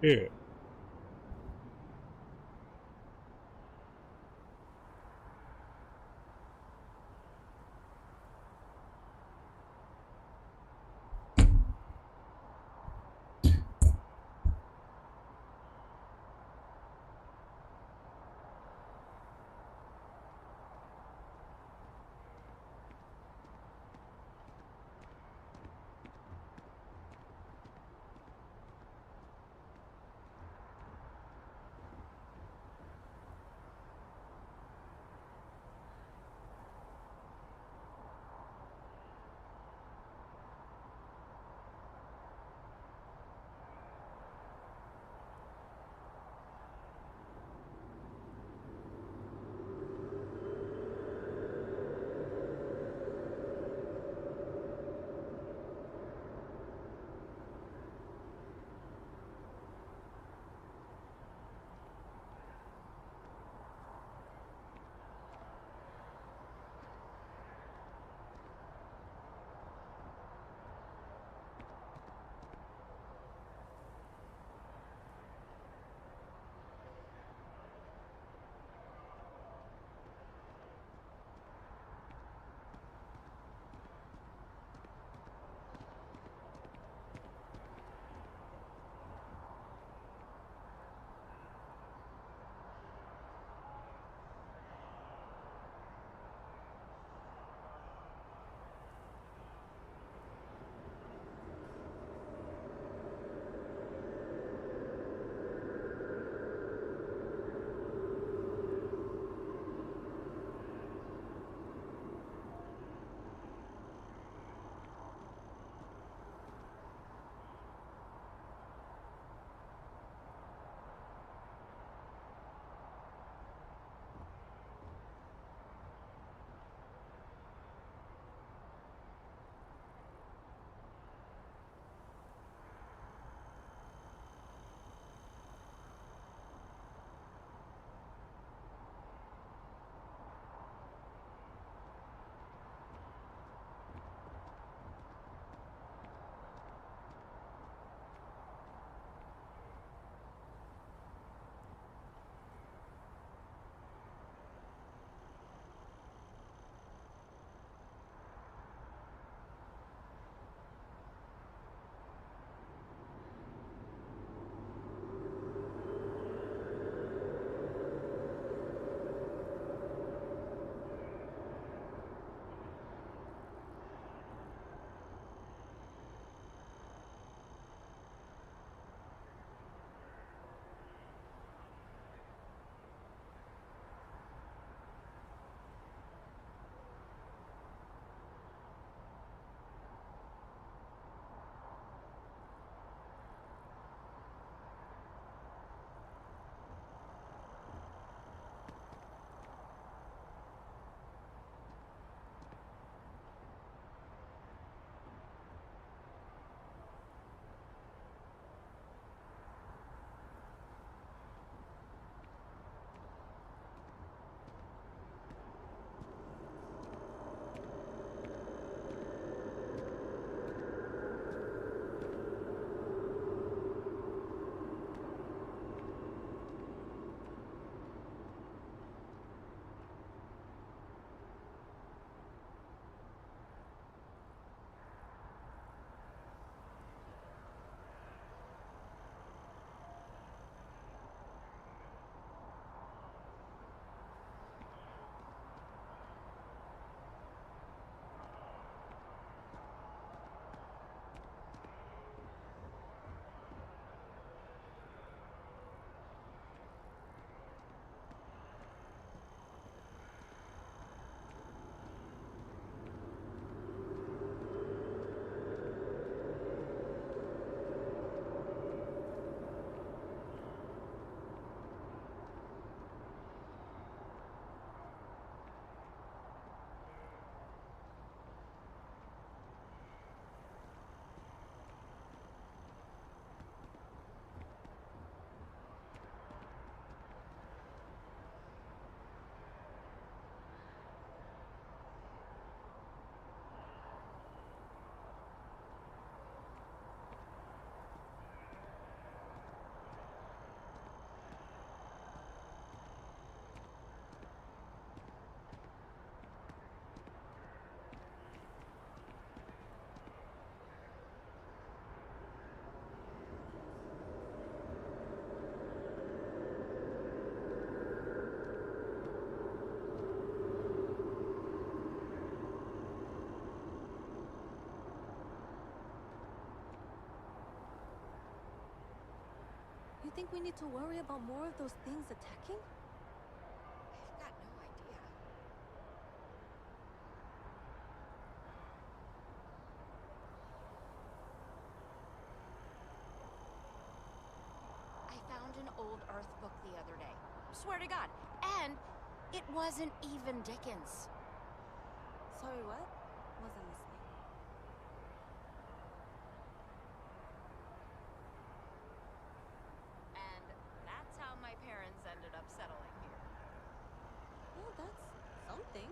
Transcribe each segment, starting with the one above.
Yeah. You think we need to worry about more of those things attacking? I've got no idea. I found an old Earth book the other day. Swear to God. And it wasn't even Dickens. Sorry, what? Wasn't listening. And that's how my parents ended up settling here. Well, that's something.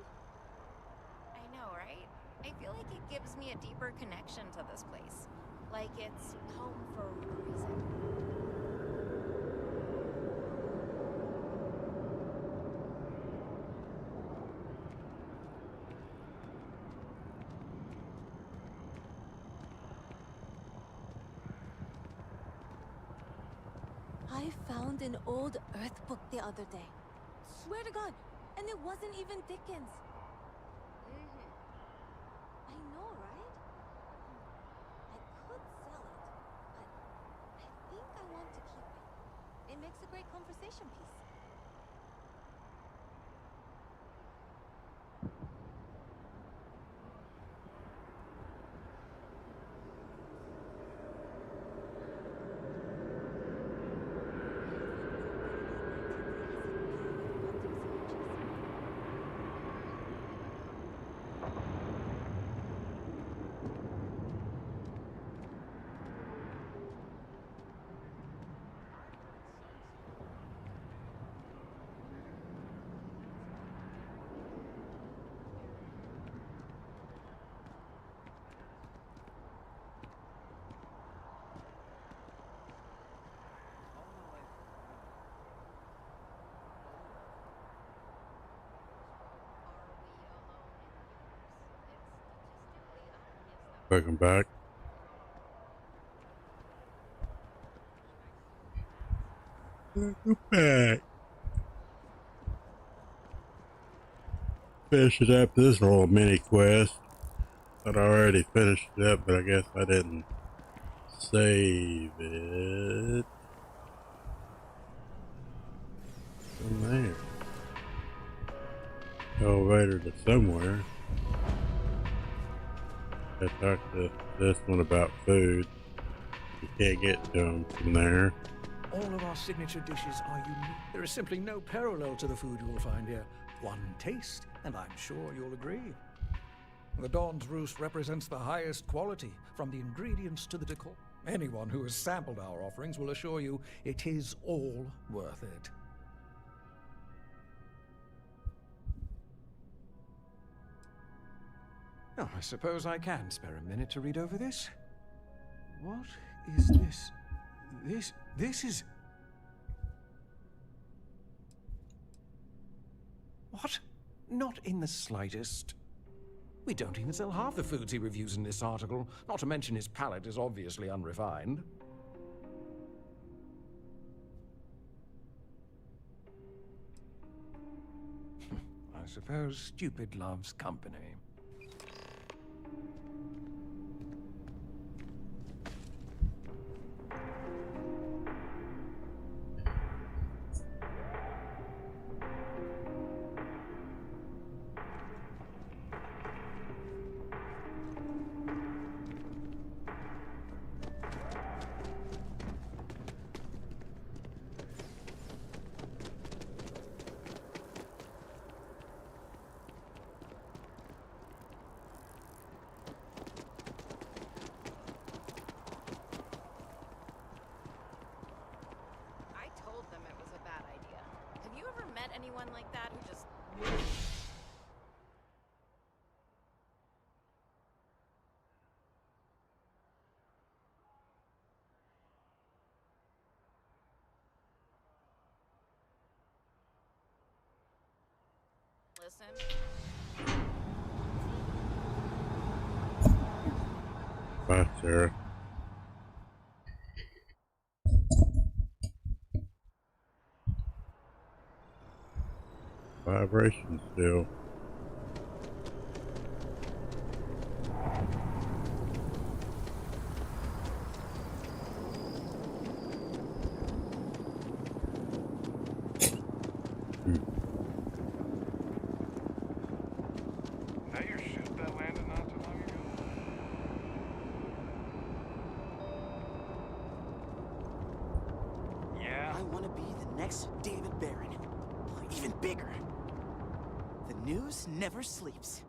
I know, right? I feel like it gives me a deeper connection to this place. Like it's home for a reason. I found an old Earth book the other day. Swear to God, and it wasn't even Dickens. I know, right? I could sell it, but I think I want to keep it. It makes a great conversation piece. Welcome back. Welcome back. Finishing up this little mini quest. I'd already finished it up, but I guess I didn't save it. From there. Elevator to somewhere. I talked to this one about food. You can't get to them from there. All of our signature dishes are unique. There is simply no parallel to the food you will find here. One taste, and I'm sure you'll agree. The Dawn's Roost represents the highest quality, from the ingredients to the decor. Anyone who has sampled our offerings will assure you it is all worth it. Oh, I suppose I can spare a minute to read over this. What is this? This is... What? Not in the slightest. We don't even sell half the foods he reviews in this article, not to mention his palate is obviously unrefined. I suppose stupid loves company. Anyone like that who just... Listen. Bye, Sarah. Vibration still. I want to be the next David Barron. Even bigger. The news never sleeps.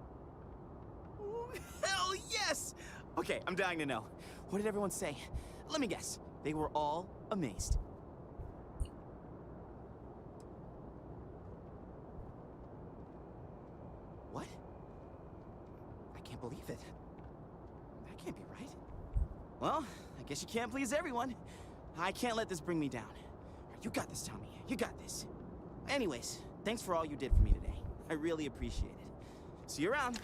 Ooh, hell yes! Okay, I'm dying to know. What did everyone say? Let me guess. They were all amazed. What? I can't believe it. That can't be right. Well, I guess you can't please everyone. I can't let this bring me down. You got this, Tommy. You got this. Anyways, thanks for all you did for me today. I really appreciate it. See you around.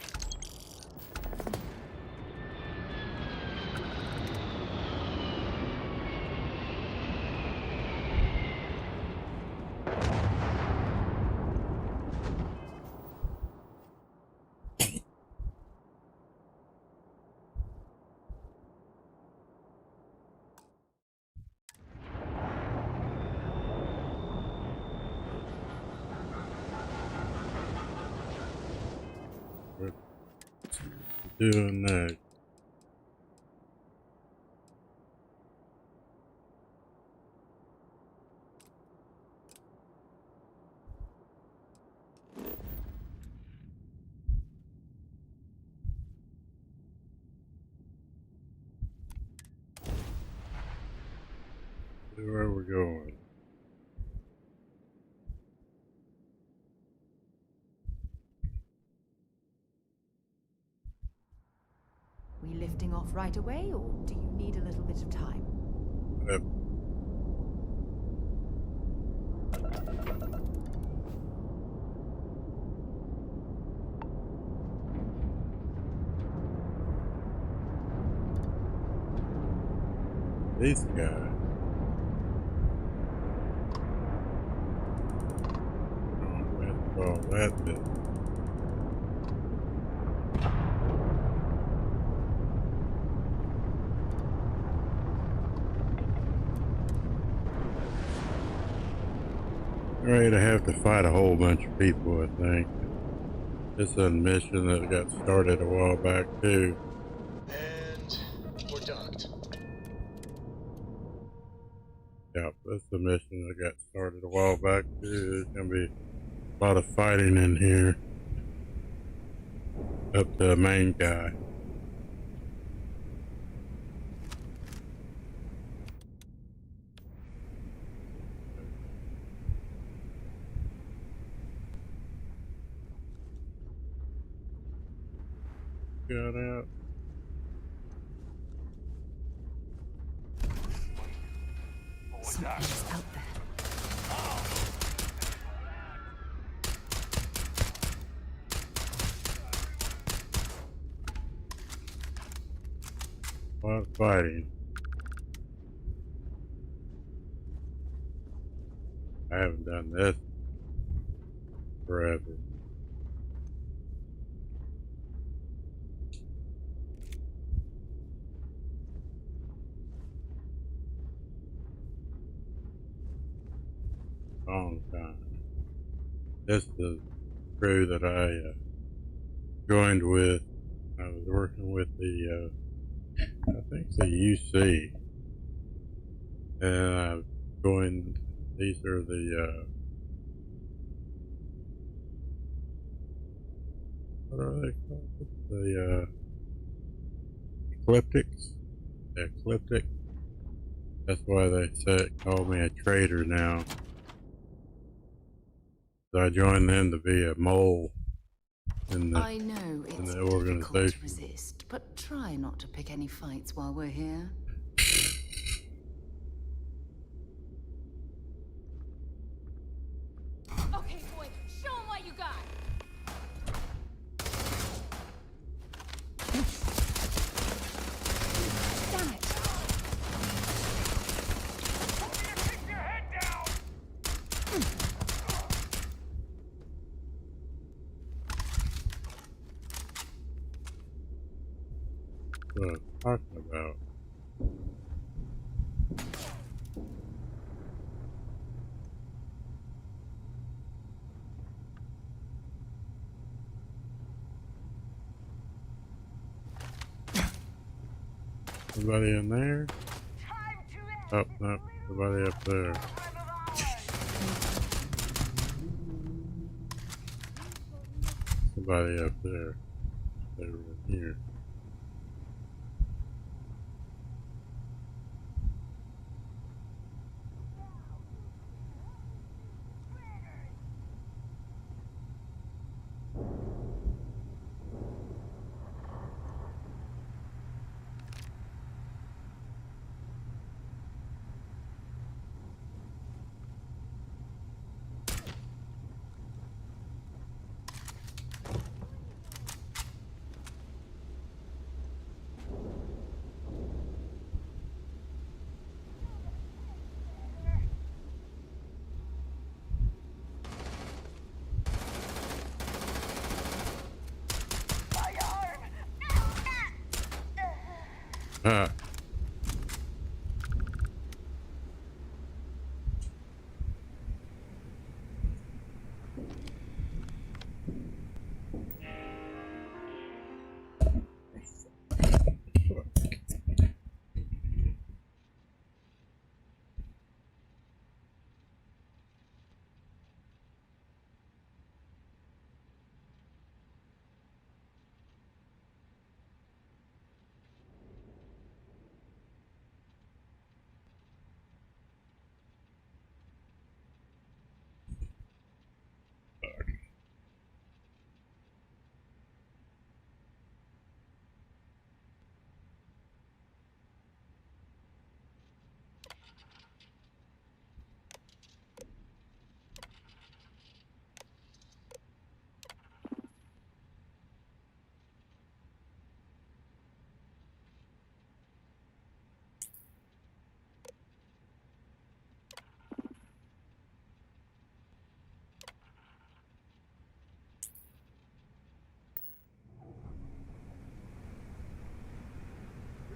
Doing that. Where are we going? We lifting off right away, or do you need a little bit of time? This guy. Oh, that's it. Alright, I have to fight a whole bunch of people, I think. This is a mission that got started a while back, too. And we're docked. Yep, that's the mission that got started a while back, too. There's gonna be a lot of fighting in here. Up to the main guy. Got out. Something's out there. A lot of fighting. I haven't done this forever. Long time. This is the crew that I joined with. I was working with the, I think the UC. And I joined, these are the, what are they called? The, Ecliptics? The Ecliptic. That's why they call me a traitor now. So I joined them to be a mole in the, I know it's in the difficult to organization. resist, but try not to pick any fights while we're here. Okay, boy, show 'em what you got. Damn it. Keep your head down! What I'm talking about. Anybody in there? Oh, no, nobody up there. somebody up there. They were in here. Ah.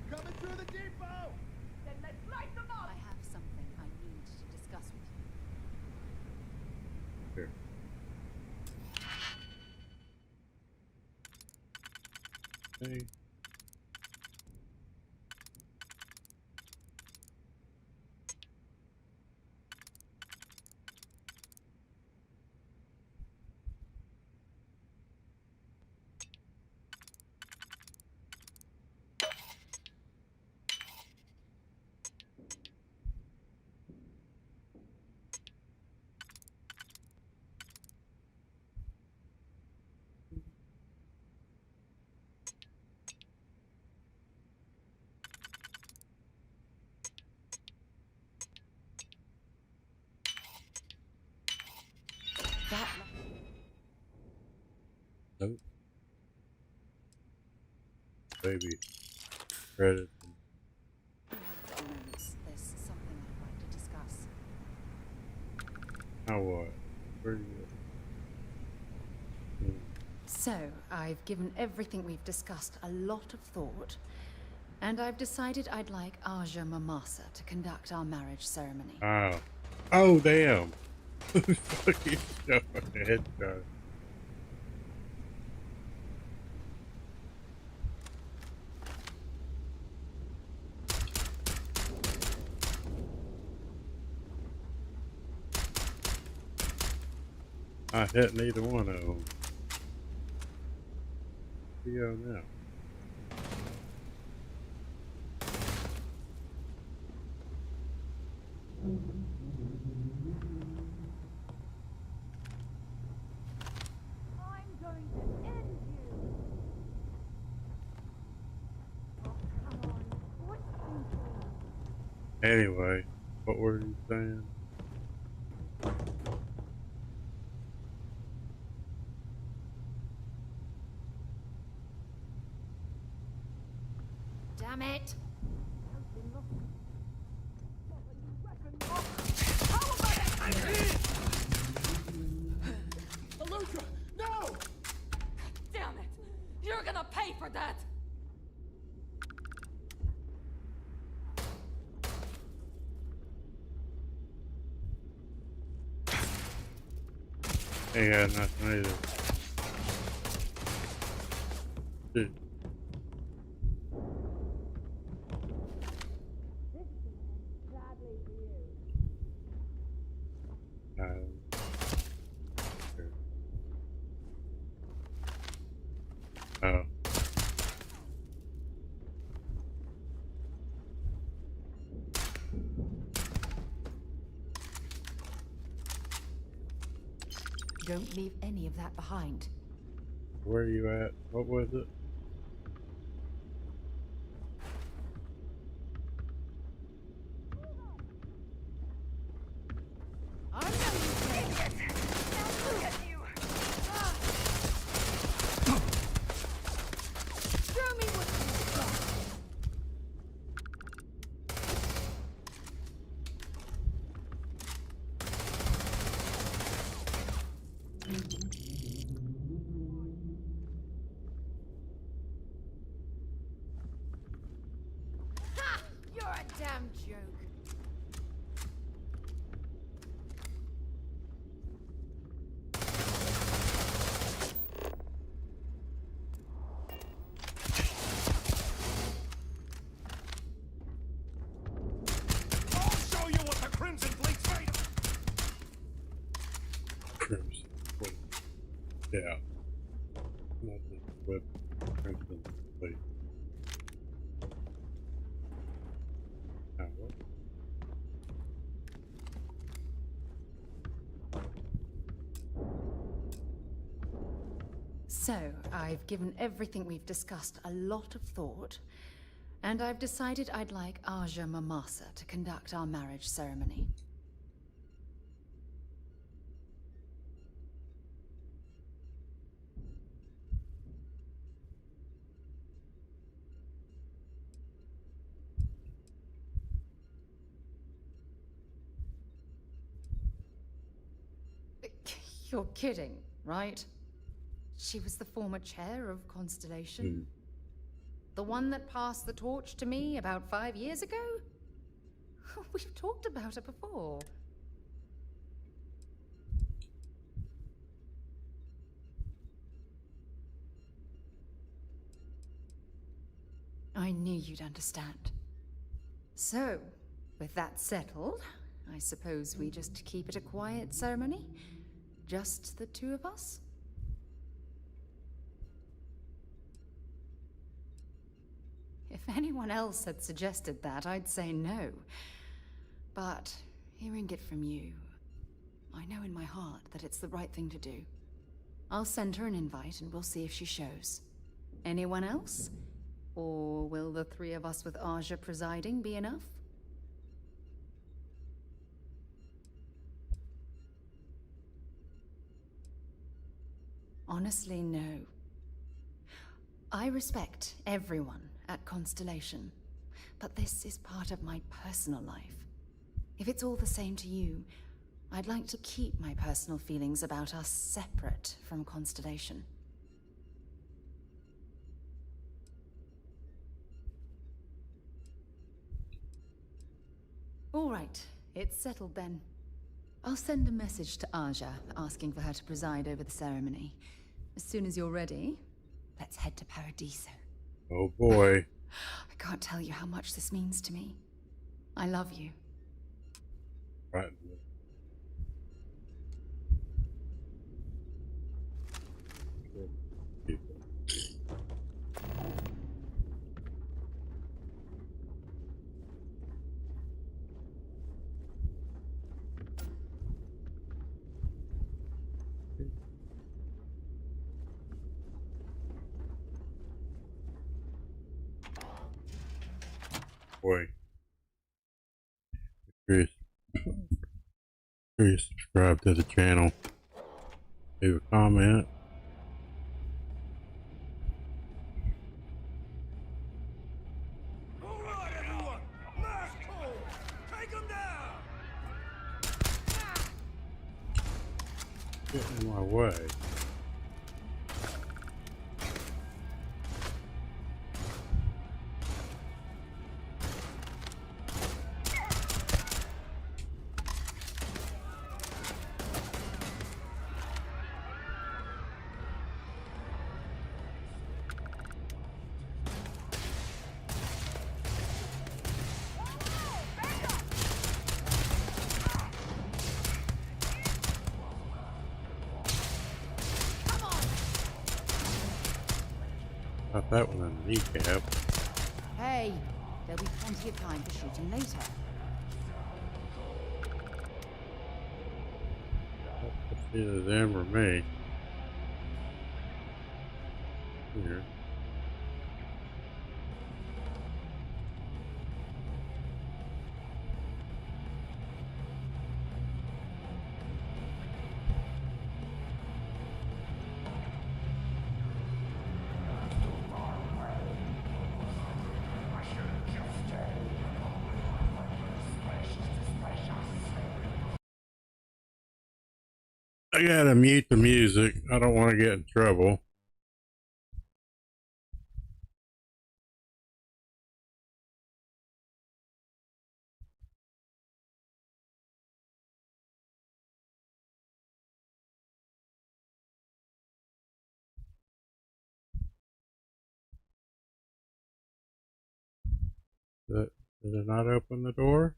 Coming through the depot! Then let's light them up! I have something I need to discuss with you. Here. Hey. That Nope. Baby. Credit. moments. There's something I'd like to discuss. Now what? Where are you at? So, I've given everything we've discussed a lot of thought, and I've decided I'd like Aja Mamasa to conduct our marriage ceremony. Oh. Oh, damn. Fucking shot my headshot. I hit neither one of them. Where you go now? I'm going to end you. Oh, come on. What's thinking? Anyway, what were you saying? Damn it! Aluka! No! Damn it! You're gonna pay for that! Ain't got nothing either. Dude. Here. Don't leave any of that behind. Where are you at? What was it? You're a damn joke. I'll show you what the Crimson Fleet's made of! Crimson Fleet. Yeah. Nothing with Crimson Fleet. Now what? So, I've given everything we've discussed a lot of thought, and I've decided I'd like Aja Mamasa to conduct our marriage ceremony. You're kidding, right? She was the former chair of Constellation. The one that passed the torch to me about 5 years ago? We've talked about her before. I knew you'd understand. So, with that settled, I suppose we just keep it a quiet ceremony? Just the two of us? If anyone else had suggested that, I'd say no. But hearing it from you, I know in my heart that it's the right thing to do. I'll send her an invite and we'll see if she shows. Anyone else? Or will the three of us with Aja presiding be enough? Honestly, no. I respect everyone at Constellation, but this is part of my personal life. If it's all the same to you, I'd like to keep my personal feelings about us separate from Constellation. All right, it's settled then. I'll send a message to Aja asking for her to preside over the ceremony. As soon as you're ready, let's head to Paradiso. Oh boy. I can't tell you how much this means to me. I love you. Right. Boy. Please subscribe to the channel. Leave a comment. All right, everyone! Last call! Take them down! Get in my way. Got that one on the kneecap. Hey, there'll be plenty of time for shooting later. That's the Either them or me. Here. I gotta mute the music. I don't want to get in trouble. Did it not open the door?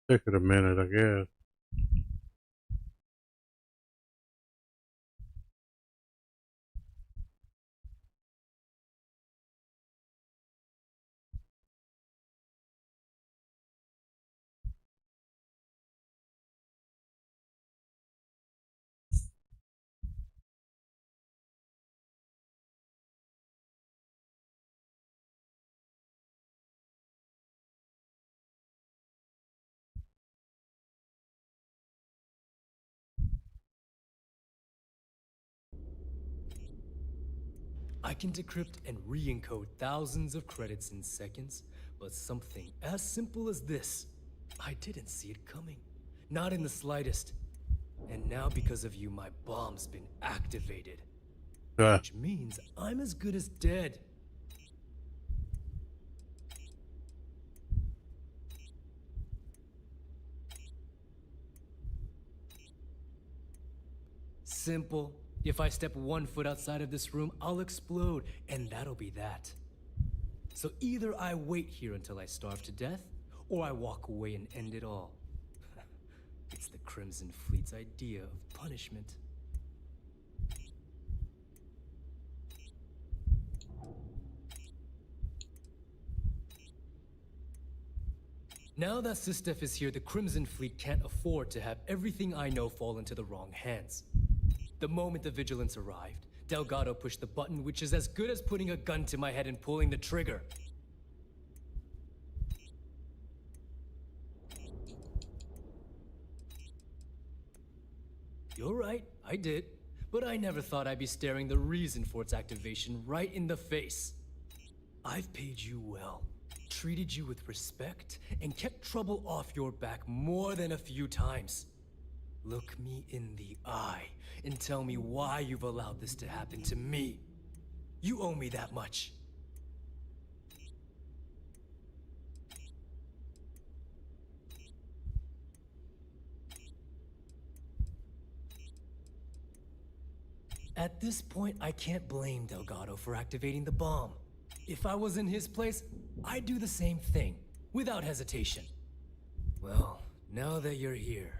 Took it a minute, I guess. I can decrypt and re-encode thousands of credits in seconds, but something as simple as this, I didn't see it coming. Not in the slightest. And now because of you, my bomb's been activated. Which means I'm as good as dead. Simple. If I step 1 foot outside of this room, I'll explode, and that'll be that. So either I wait here until I starve to death, or I walk away and end it all. It's the Crimson Fleet's idea of punishment. Now that Sistef is here, the Crimson Fleet can't afford to have everything I know fall into the wrong hands. The moment the Vigilance arrived, Delgado pushed the button, which is as good as putting a gun to my head and pulling the trigger. You're right, I did. But I never thought I'd be staring the reason for its activation right in the face. I've paid you well, treated you with respect, and kept trouble off your back more than a few times. Look me in the eye and tell me why you've allowed this to happen to me. You owe me that much. At this point, I can't blame Delgado for activating the bomb. If I was in his place, I'd do the same thing, without hesitation. Well, now that you're here,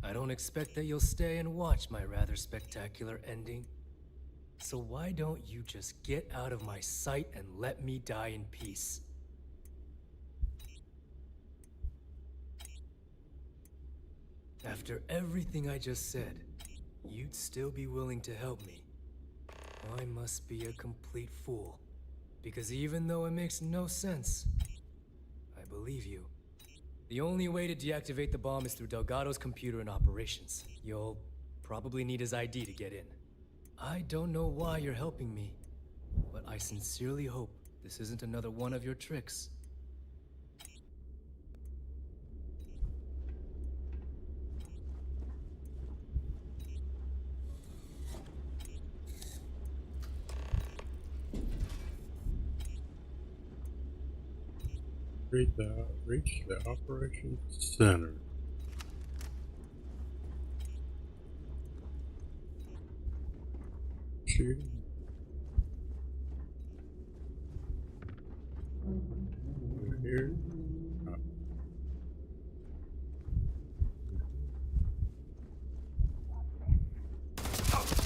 I don't expect that you'll stay and watch my rather spectacular ending. So why don't you just get out of my sight and let me die in peace? After everything I just said, you'd still be willing to help me. I must be a complete fool. Because even though it makes no sense, I believe you. The only way to deactivate the bomb is through Delgado's computer and operations. You'll probably need his ID to get in. I don't know why you're helping me, but I sincerely hope this isn't another one of your tricks. Reach the operations center. Shooting. Over here.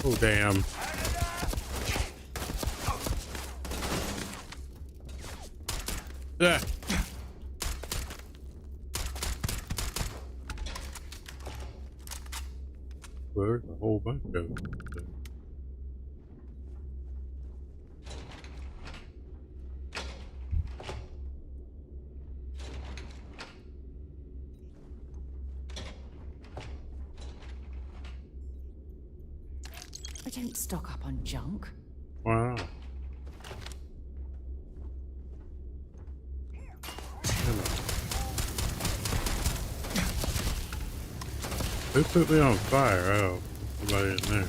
Oh damn. Yeah. Well, there's a whole bunch of them. I don't stock up on junk. Wow. Who put me on fire? Oh, somebody in there.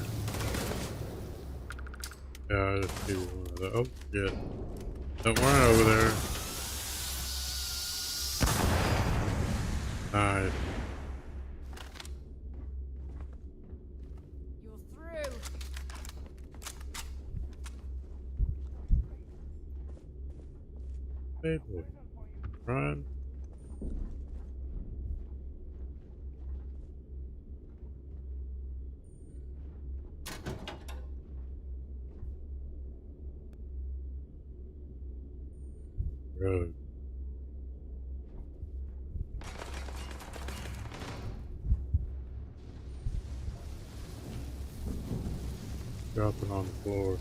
Yeah, I just see one of those. Oh, shit. Don't run over there. Nice. You're through. Hey, boy. Run. Road. Dropping on the floor.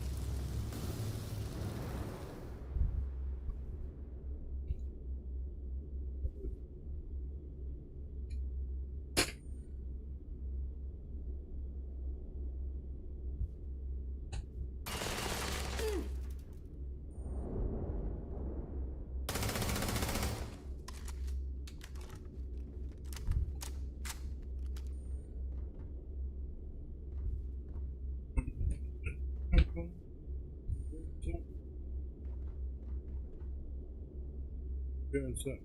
Doing something.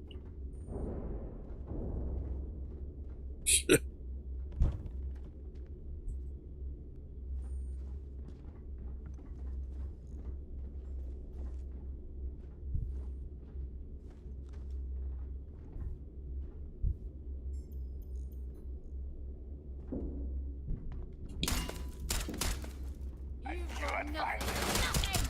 Shit. You've got nothing. Nothing.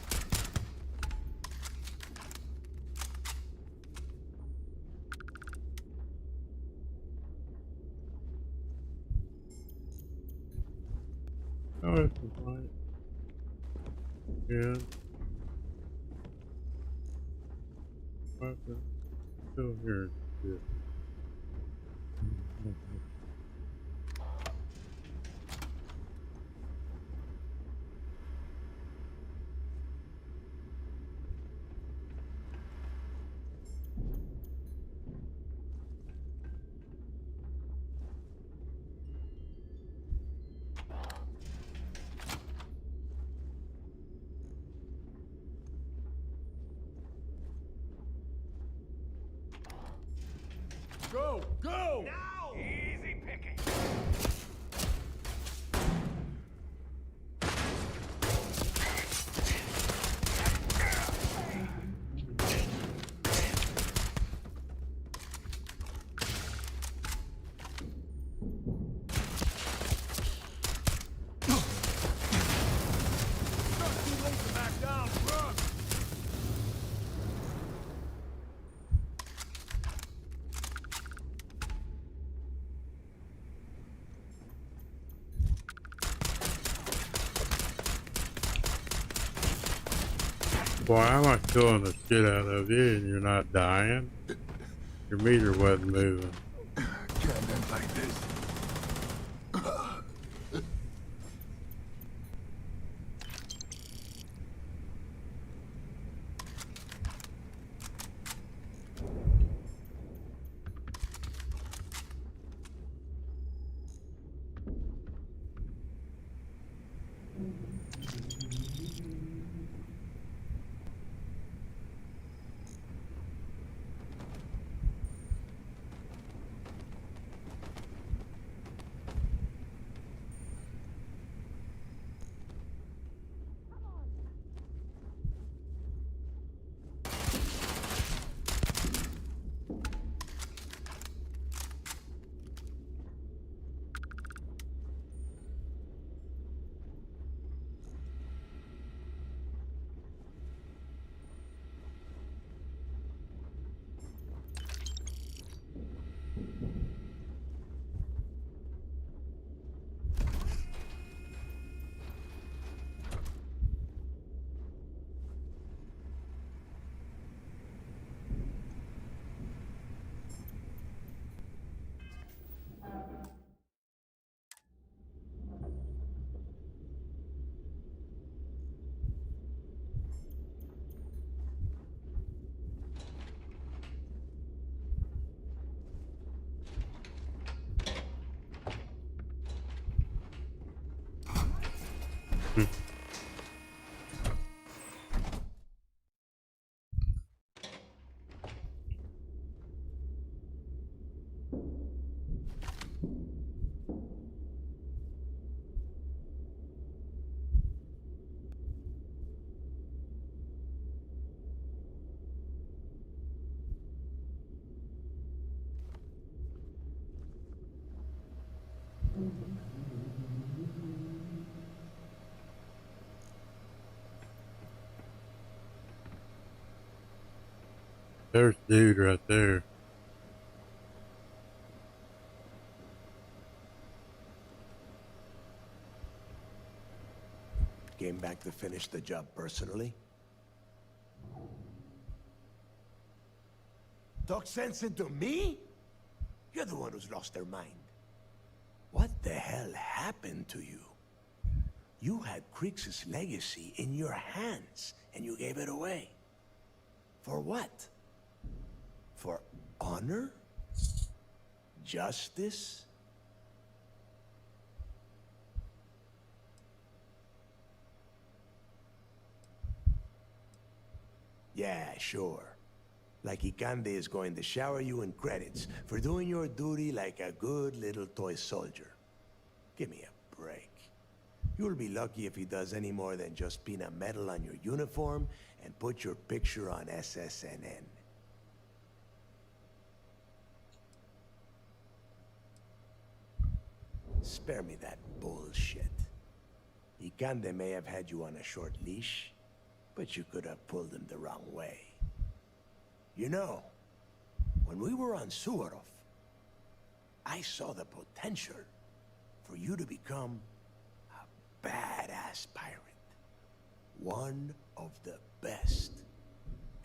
Oh, it's fine. Yeah. Still here. Yeah. Go! Go! Now! Easy picking. Not too late to back down. Run! Why am I killing the shit out of you and you're not dying? Your meter wasn't moving. Can't end like this. Hmm. There's the dude right there. Came back to finish the job personally? Talk sense into me? You're the one who's lost their mind. What the hell happened to you? You had Creeks' legacy in your hands, and you gave it away. For what? For honor? Justice? Yeah, sure. Like Ikande is going to shower you in credits for doing your duty like a good little toy soldier. Give me a break. You'll be lucky if he does any more than just pin a medal on your uniform and put your picture on SSNN. Spare me that bullshit. Ikande may have had you on a short leash, but you could have pulled him the wrong way. You know, when we were on Suvorov, I saw the potential for you to become a badass pirate. One of the best.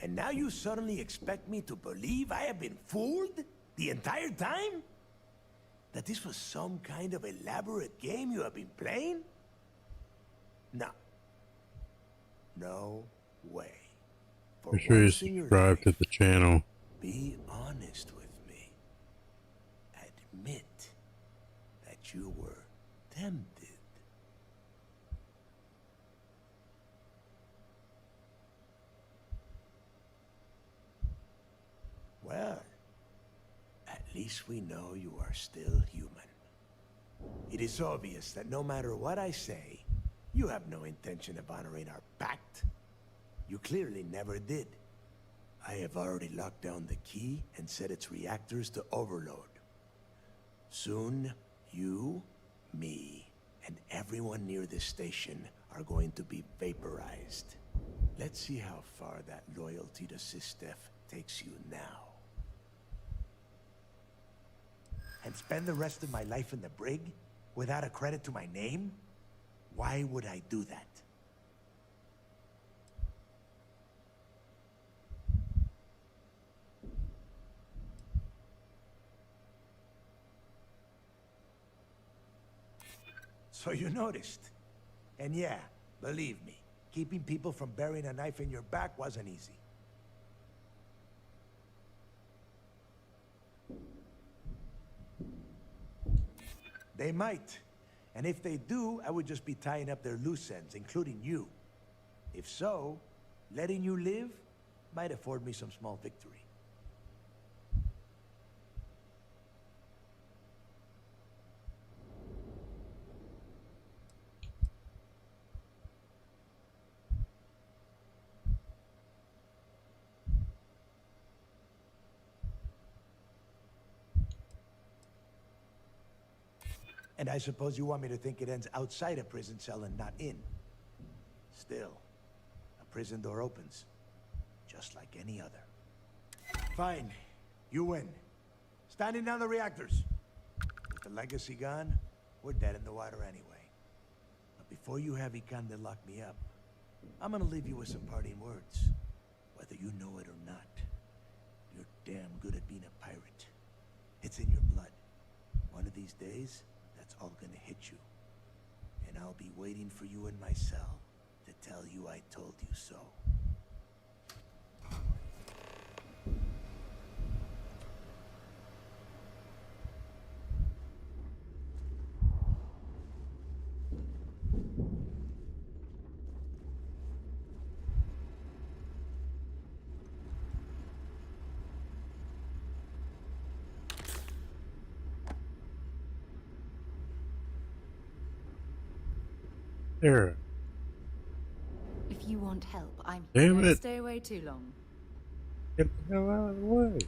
And now you suddenly expect me to believe I have been fooled the entire time? That this was some kind of elaborate game you have been playing? No. No way. For Make sure you once in your subscribe to life, the channel. be honest with me. Admit that you were tempted. Well, at least we know you are still human. It is obvious that no matter what I say, you have no intention of honoring our pact. You clearly never did. I have already locked down the key and set its reactors to overload. Soon, you, me, and everyone near this station are going to be vaporized. Let's see how far that loyalty to Sistef takes you now. And spend the rest of my life in the brig without a credit to my name? Why would I do that? So you noticed. And yeah, believe me, keeping people from burying a knife in your back wasn't easy. They might. And if they do, I would just be tying up their loose ends, including you. If so, letting you live might afford me some small victory. And I suppose you want me to think it ends outside a prison cell and not in. Still, a prison door opens, just like any other. Fine. You win. Standing down the reactors. With the legacy gone, we're dead in the water anyway. But before you have Ikande lock me up, I'm gonna leave you with some parting words. Whether you know it or not, you're damn good at being a pirate. It's in your blood. One of these days, that's all gonna hit you. And I'll be waiting for you in my cell to tell you I told you so. Tara. If you want help, Damn don't it. stay away too long. Get the hell out of the way.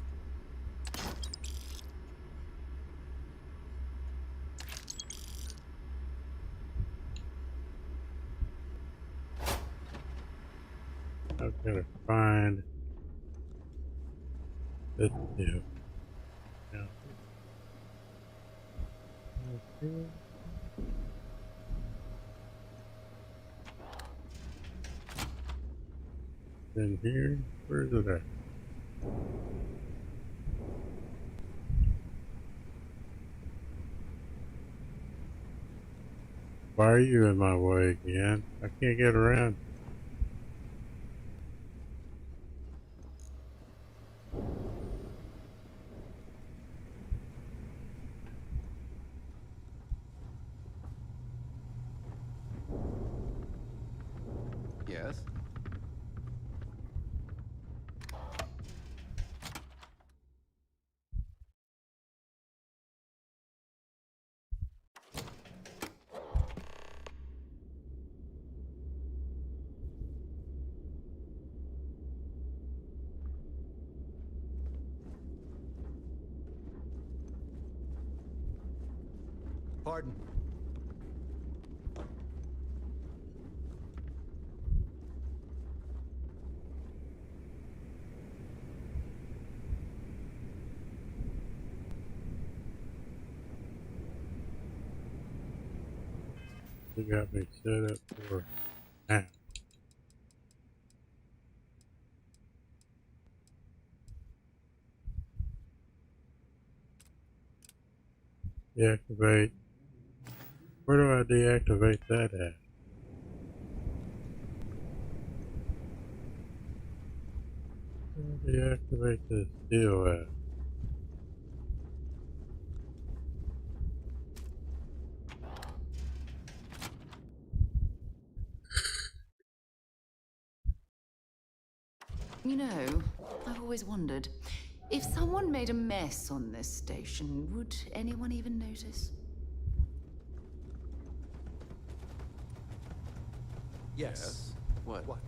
I've got to find this tip. Now, in here, where is it at? Why are you in my way again? I can't get around. Yes? Pardon. You got me set up for now. Deactivate. Where do I deactivate that at? Where do I deactivate this deal at? You know, I've always wondered, if someone made a mess on this station, would anyone even notice? Yes. What? What?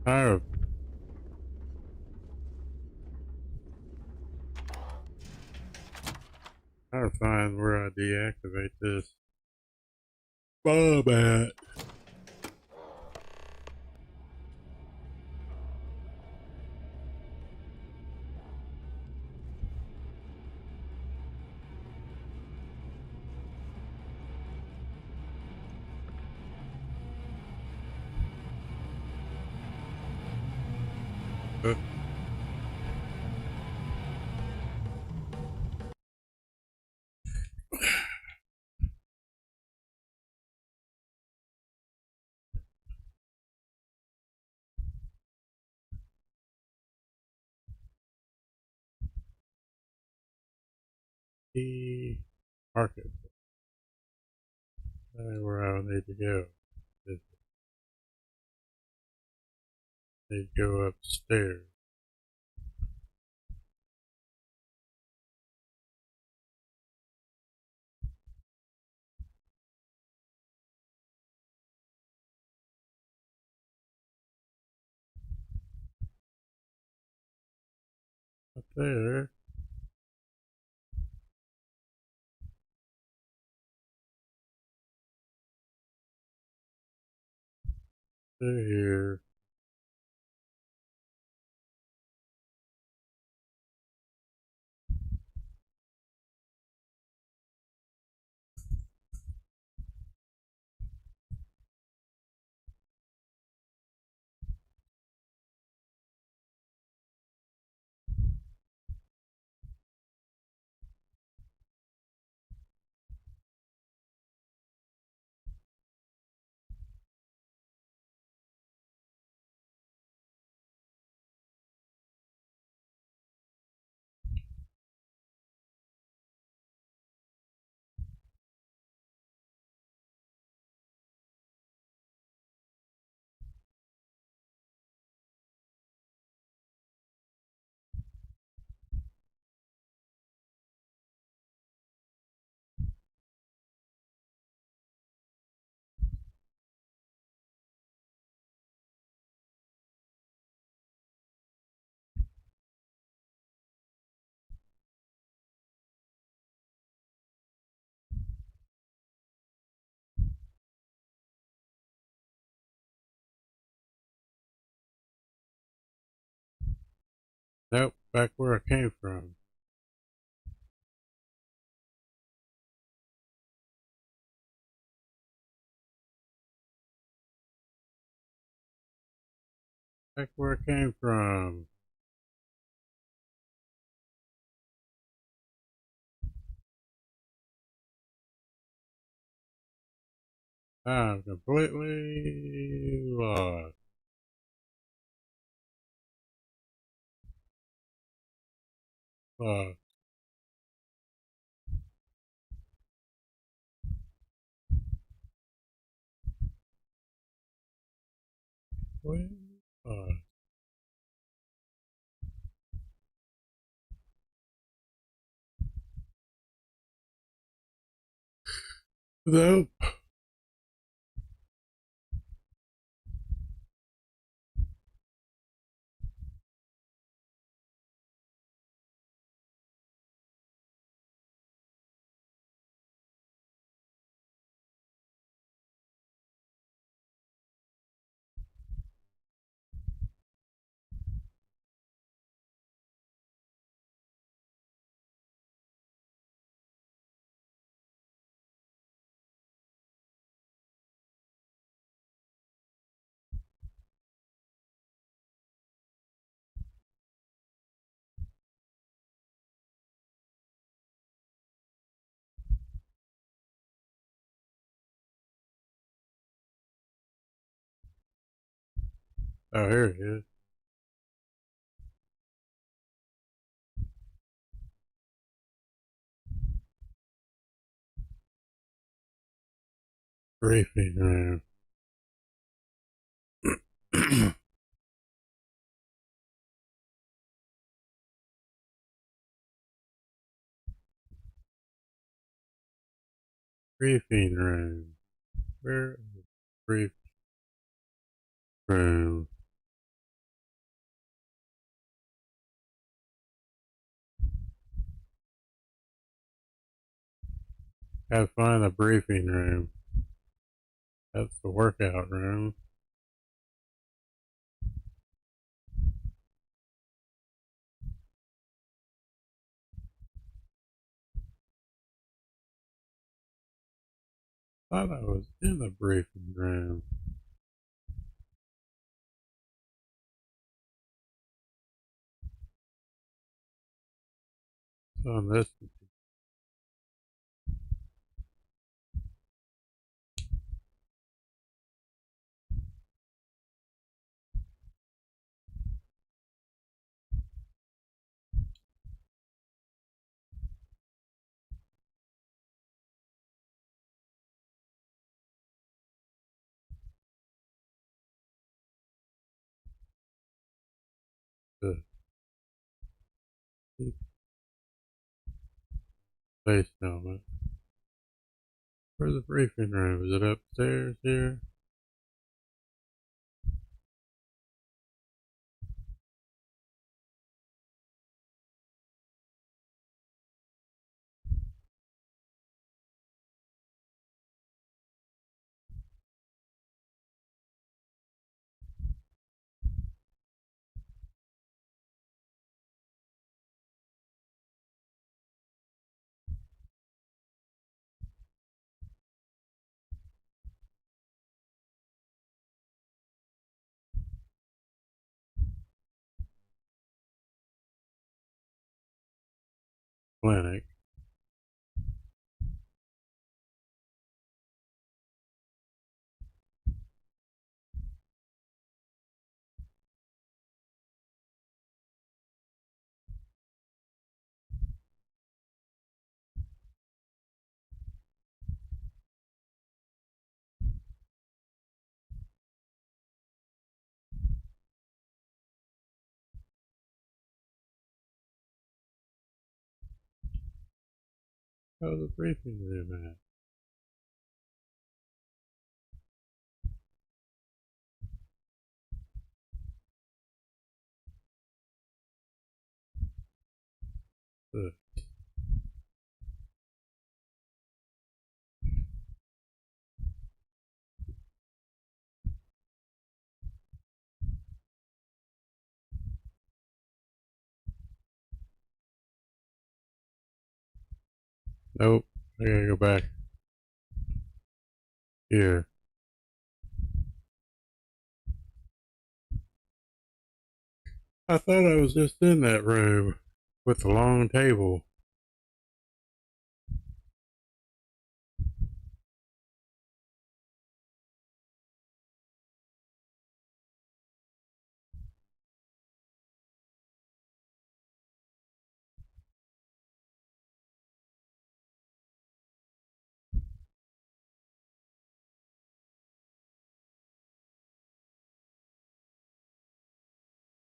I've gotta find where I deactivate this bulb at. Uh, the market. Where I need to go. Just need to go upstairs. Up there. Through here. back where I came from. Back where I came from. I'm completely lost. Lost. Lost. Nope. Oh, here it is. Briefing room. Briefing room. Where is the brief room? Gotta find the briefing room. That's the workout room. Thought I was in the briefing room. It's on this. The space helmet. Where's the briefing room? Is it upstairs here? Clinic. How's the briefing room at? The Nope. I gotta go back here. I thought I was just in that room with the long table.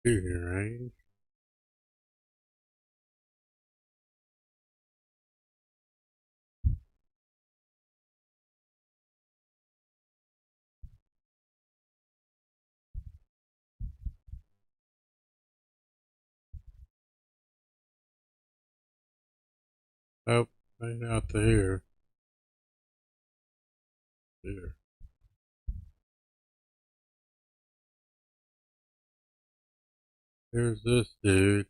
Shooting range. Nope. Ain't out there. There. Here's this dude.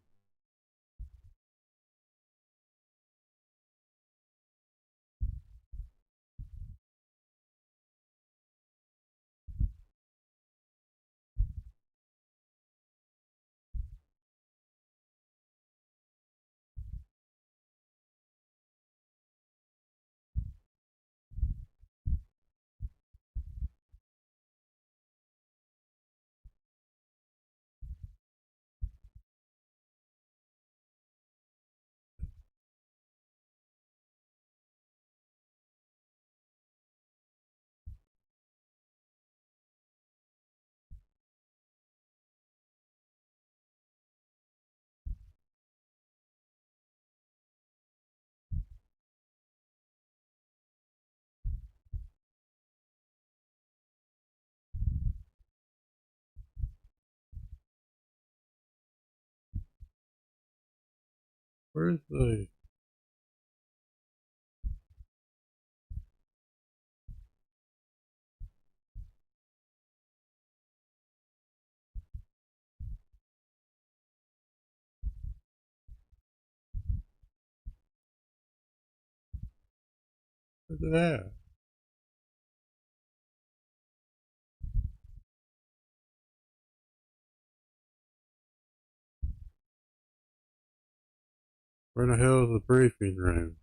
Where's the... Where's it at? Where the hell is the briefing room?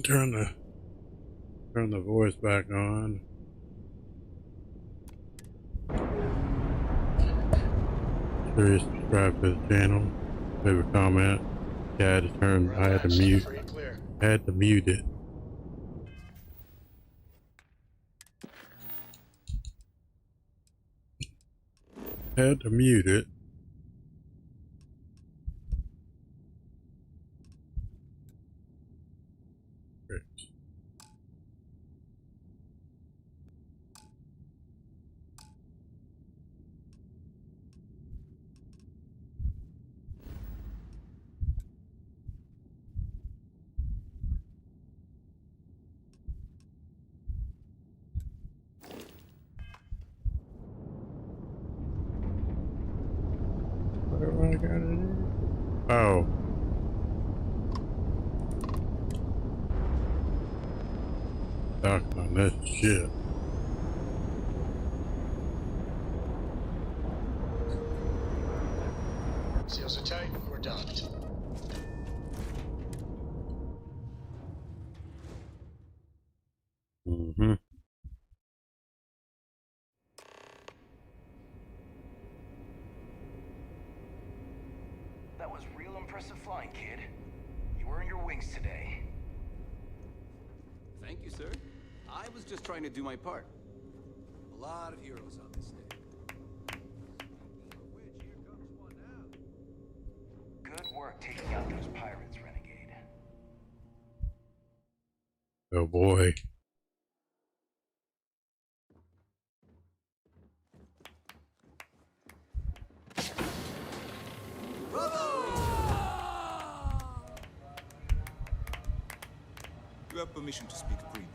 Turn the voice back on. Sure you subscribe to the channel. Leave a comment. I had to mute. I had to mute it. Had to mute it. Great. What do I gotta do? Oh. Stuck on this shit. Seals are tight. We're docked. Mm-hmm. That was real impressive flying, kid. You earned your wings today. Thank you, sir. I was just trying to do my part. A lot of heroes on this day. Good work taking out those pirates, Renegade. Oh boy. You have permission to speak freely.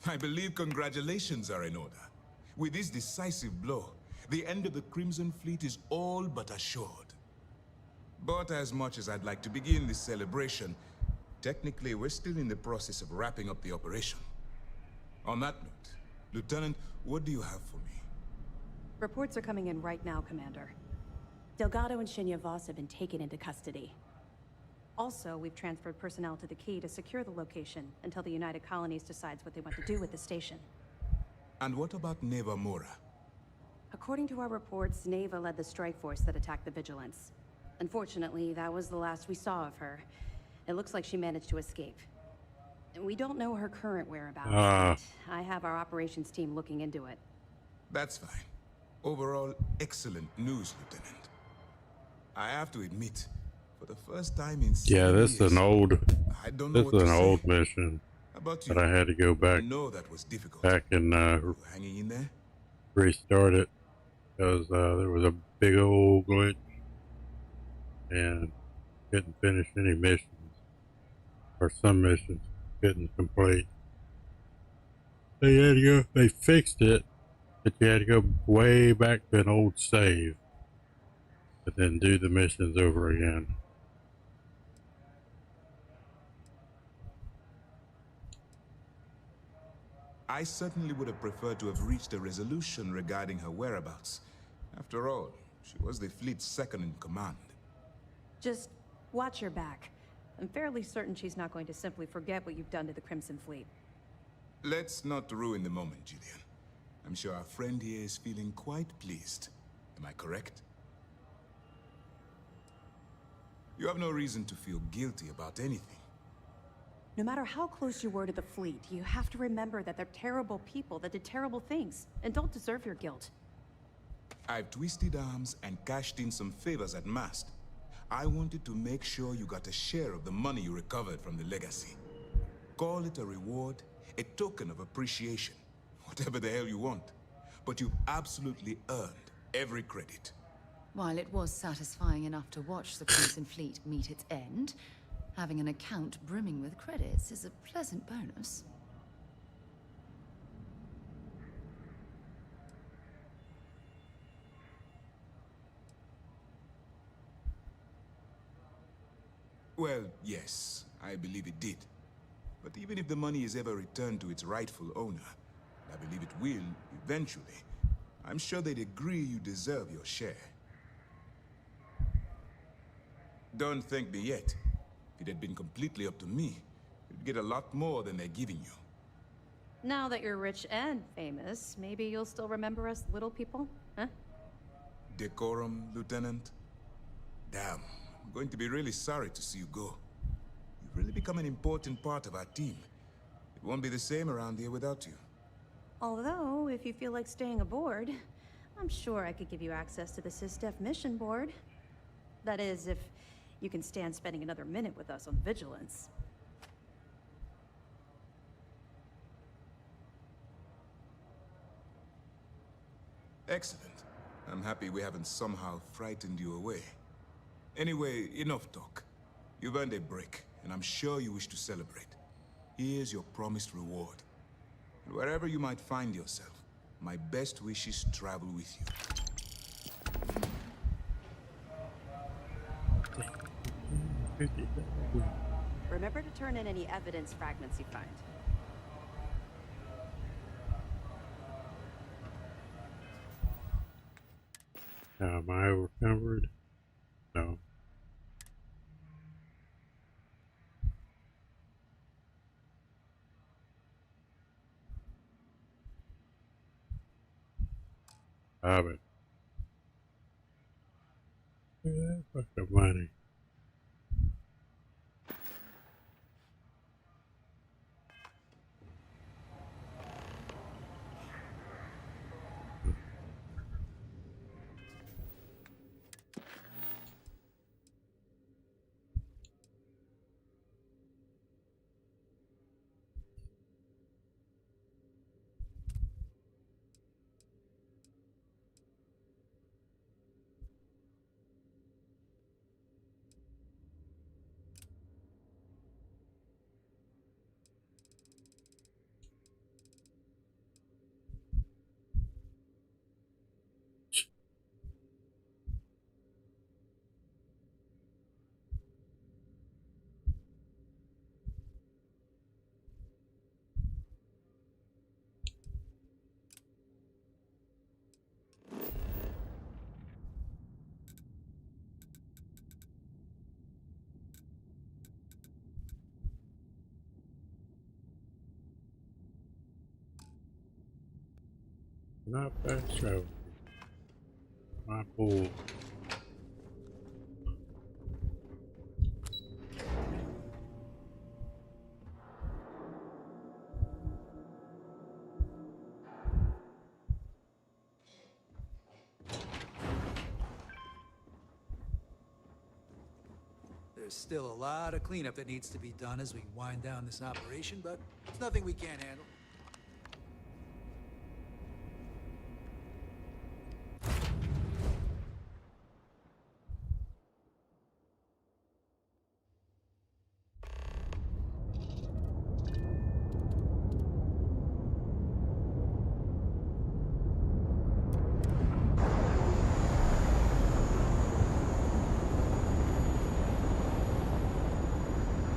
I believe congratulations are in order. With this decisive blow, the end of the Crimson Fleet is all but assured. But as much as I'd like to begin this celebration, technically we're still in the process of wrapping up the operation. On that note, Lieutenant, what do you have for me? Reports are coming in right now, Commander. Delgado and Shinya Voss have been taken into custody. Also, we've transferred personnel to the Key to secure the location until the United Colonies decides what they want to do with the station. And what about Neva Mora? According to our reports, Neva led the strike force that attacked the Vigilance. Unfortunately, that was the last we saw of her. It looks like she managed to escape. We don't know her current whereabouts, but I have our operations team looking into it. That's fine. Overall, excellent news, Lieutenant. I have to admit, for the first time in 7 Yeah, this is an old. I don't know This what is to an say. old mission About you? that I had to go back. I know that was difficult. Back and Hanging in there? restart it because there was a big old glitch and couldn't finish any missions, or some missions couldn't complete. They had to go. They fixed it, but you had to go way back to an old save, but then do the missions over again. I certainly would have preferred to have reached a resolution regarding her whereabouts. After all, she was the fleet's second in command. Just watch your back. I'm fairly certain she's not going to simply forget what you've done to the Crimson Fleet. Let's not ruin the moment, Julian. I'm sure our friend here is feeling quite pleased. Am I correct? You have no reason to feel guilty about anything. No matter how close you were to the fleet, you have to remember that they're terrible people that did terrible things, and don't deserve your guilt. I've twisted arms and cashed in some favors at Mast. I wanted to make sure you got a share of the money you recovered from the legacy. Call it a reward, a token of appreciation, whatever the hell you want. But you've absolutely earned every credit. While it was satisfying enough to watch the Crimson Fleet meet its end, having an account brimming with credits is a pleasant bonus. Well, yes, I believe it did. But even if the money is ever returned to its rightful owner, I believe it will, eventually, I'm sure they'd agree you deserve your share. Don't thank me yet. If it had been completely up to me, You'd get a lot more than they're giving you. Now that you're rich and famous, maybe you'll still remember us little people, huh? Decorum, Lieutenant? Damn, I'm going to be really sorry to see you go. You've really become an important part of our team. It won't be the same around here without you. Although, if you feel like staying aboard, I'm sure I could give you access to the SysDef mission board. That is, if you can stand spending another minute with us on Vigilance. Excellent. I'm happy we haven't somehow frightened you away. Anyway, enough talk. You've earned a break, and I'm sure you wish to celebrate. Here's your promised reward. And wherever you might find yourself, my best wishes travel with you. Remember to turn in any evidence fragments you find. Am I overcovered? No. But yeah, fuck the money. Not bad show. My pool. There's still a lot of cleanup that needs to be done as we wind down this operation, but it's nothing we can't handle.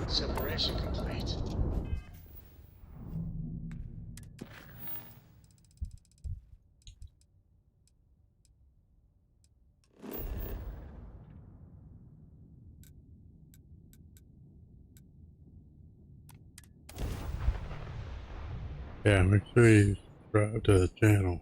Separation complete. Yeah, make sure you subscribe to the channel.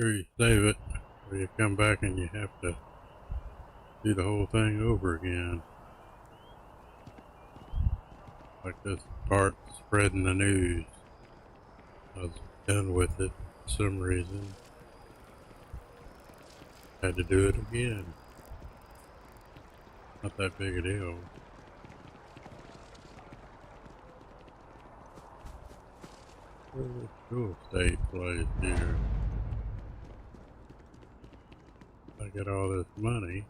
Sure you save it, or you come back and you have to do the whole thing over again. Like this part spreading the news. I was done with it for some reason. Had to do it again. Not that big a deal. Where's this real estate place here? Like get all this money.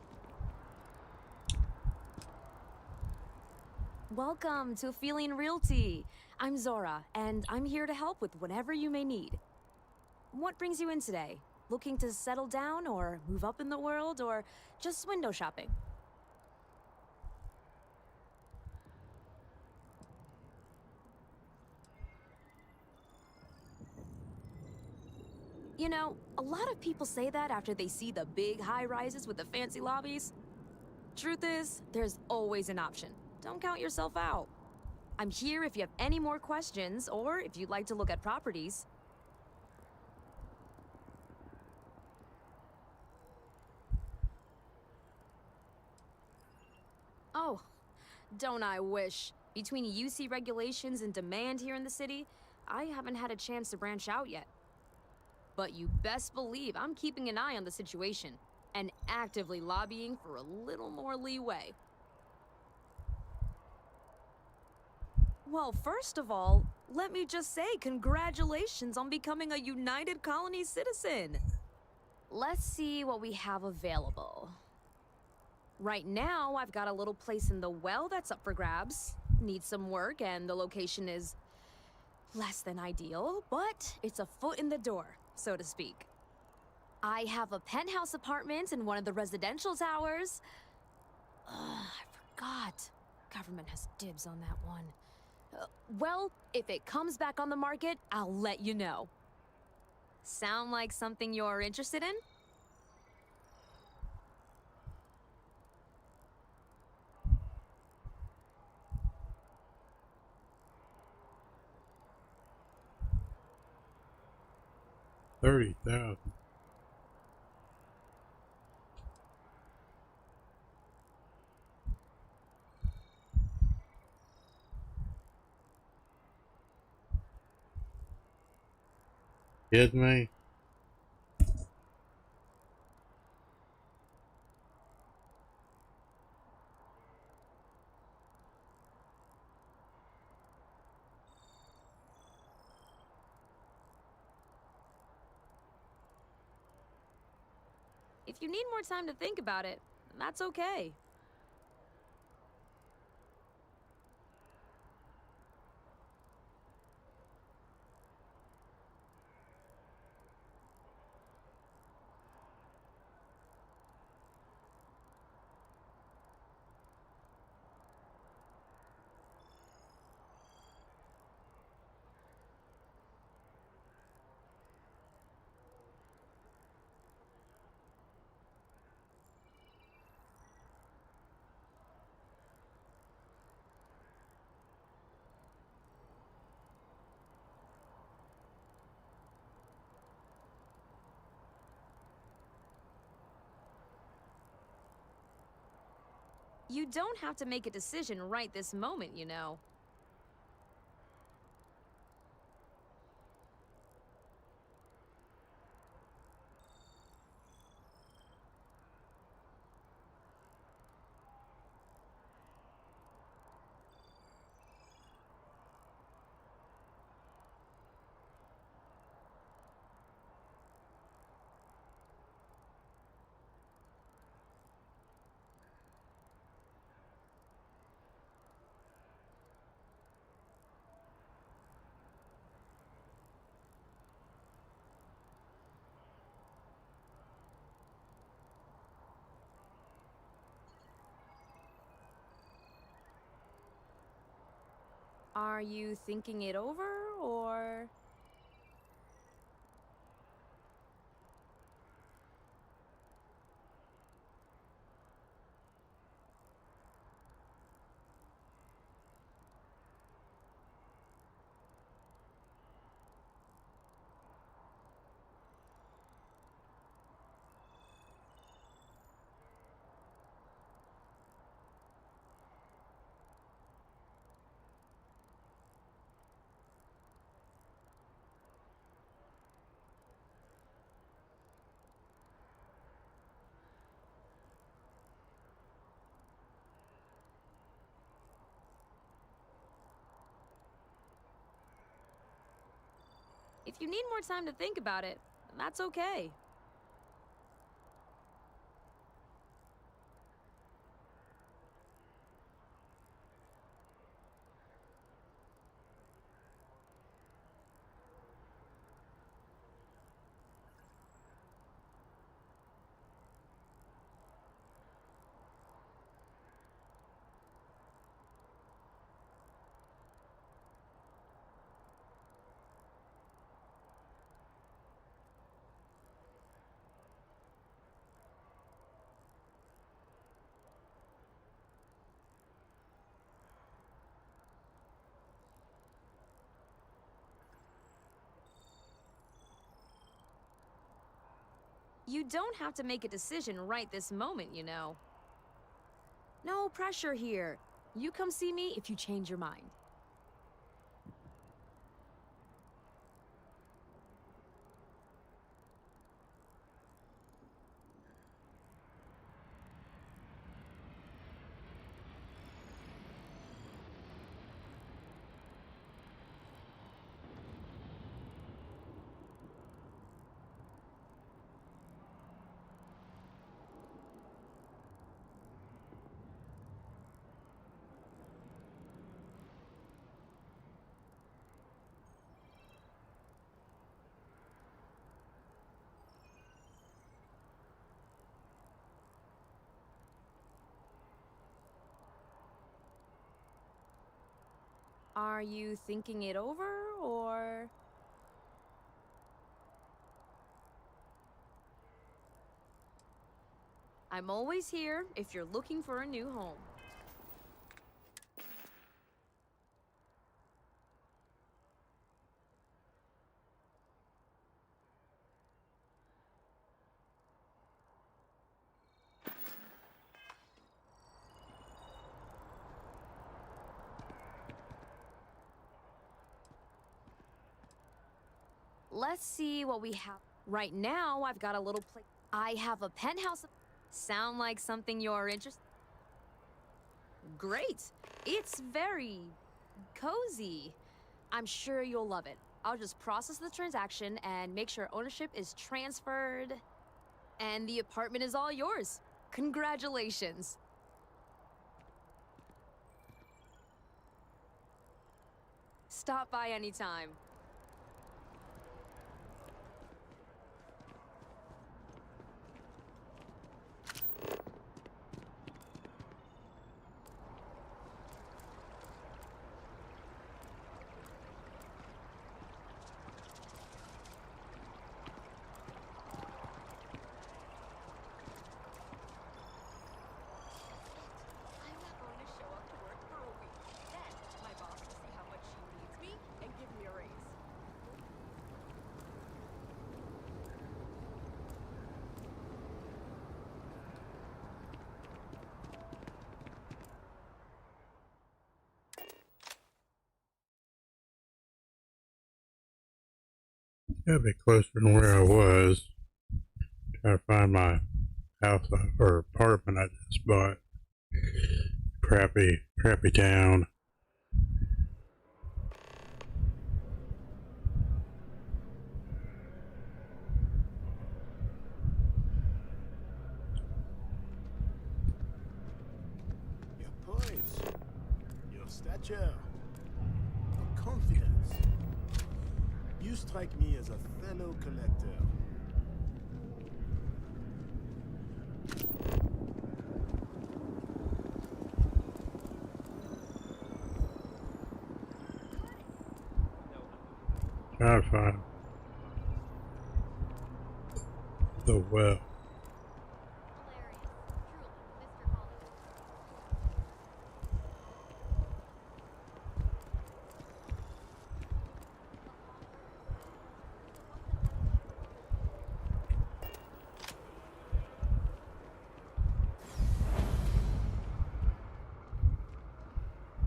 Welcome to Feeling Realty. I'm Zora, and I'm here to help with whatever you may need. What brings you in today? Looking to settle down or move up in the world or just window shopping? You know, a lot of people say that after they see the big high-rises with the fancy lobbies. Truth is, there's always an option. Don't count yourself out. I'm here if you have any more questions or if you'd like to look at properties. Oh, don't I wish. Between UC regulations and demand here in the city, I haven't had a chance to branch out yet. But you best believe I'm keeping an eye on the situation and actively lobbying for a little more leeway. Well, first of all, let me just say congratulations on becoming a United Colony citizen. Let's see what we have available. Right now, I've got a little place in the well that's up for grabs. Needs some work, and the location is less than ideal, but it's a foot in the door, so to speak. I have a penthouse apartment in one of the residential towers. I forgot. Government has dibs on that one. Well, if it comes back on the market, I'll let you know. Sound like something you're interested in? $30,000. Kidding me? If you need more time to think about it, that's okay. You don't have to make a decision right this moment, you know. Are you thinking it over, or...? If you need more time to think about it, that's okay. You don't have to make a decision right this moment, you know. No pressure here. You come see me if you change your mind. Are you thinking it over, or...? I'm always here if you're looking for a new home. Let's see what we have. Right now, I've got a little place. I have a penthouse. Sound like something you're interested? Great. It's very cozy. I'm sure you'll love it. I'll just process the transaction and make sure ownership is transferred. And the apartment is all yours. Congratulations. Stop by anytime. Gotta be closer than where I was. Trying to find my house or apartment I just bought. Crappy town. Your poise, your stature, your confidence. You strike me as a fellow collector. Trying to find the well.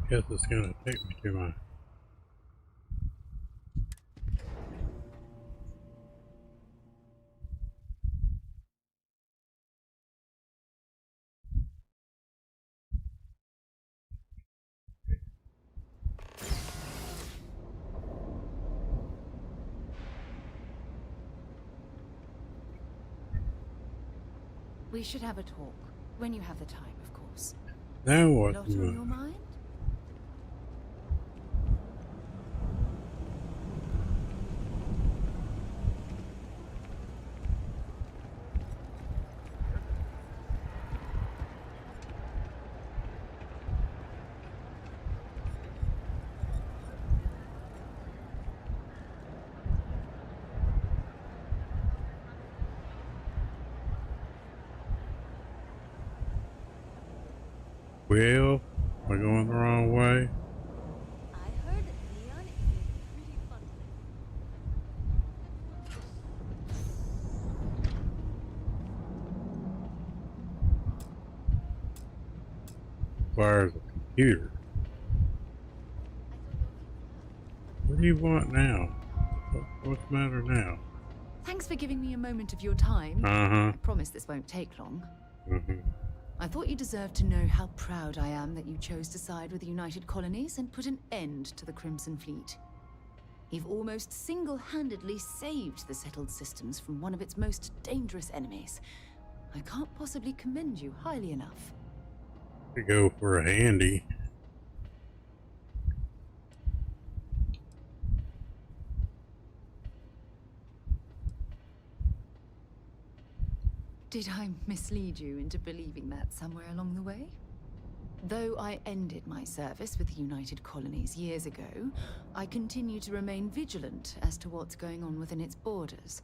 Guess it's gonna take me to my We should have a talk. When you have the time, of course. now what? Lot on your mind? Well, am I going the wrong way? I heard that Leon is a pretty fun place. requires a computer. What do you want now? What's the matter now? Thanks for giving me a moment of your time. Uh-huh. I promise this won't take long. Mm-hmm. I thought you deserved to know how proud I am that you chose to side with the United Colonies and put an end to the Crimson Fleet. You've almost single-handedly saved the settled systems from one of its most dangerous enemies. I can't possibly commend you highly enough. To go for a handy. Did I mislead you into believing that somewhere along the way? Though I ended my service with the United Colonies years ago, I continue to remain vigilant as to what's going on within its borders.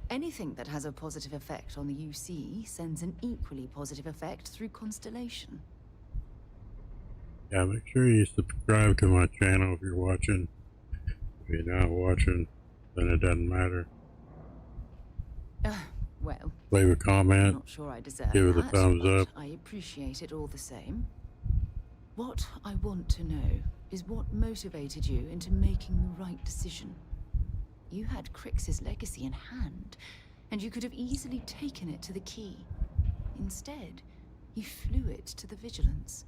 Anything that has a positive effect on the UC sends an equally positive effect through Constellation. Yeah, make sure you subscribe to my channel if you're watching. If you're not watching, then it doesn't matter. Well, leave a comment. I'm not sure I deserve give it a that, thumbs but up. I appreciate it all the same. What I want to know is what motivated you into making the right decision. You had Crix's legacy in hand, and you could have easily taken it to the Key. Instead, you flew it to the Vigilance.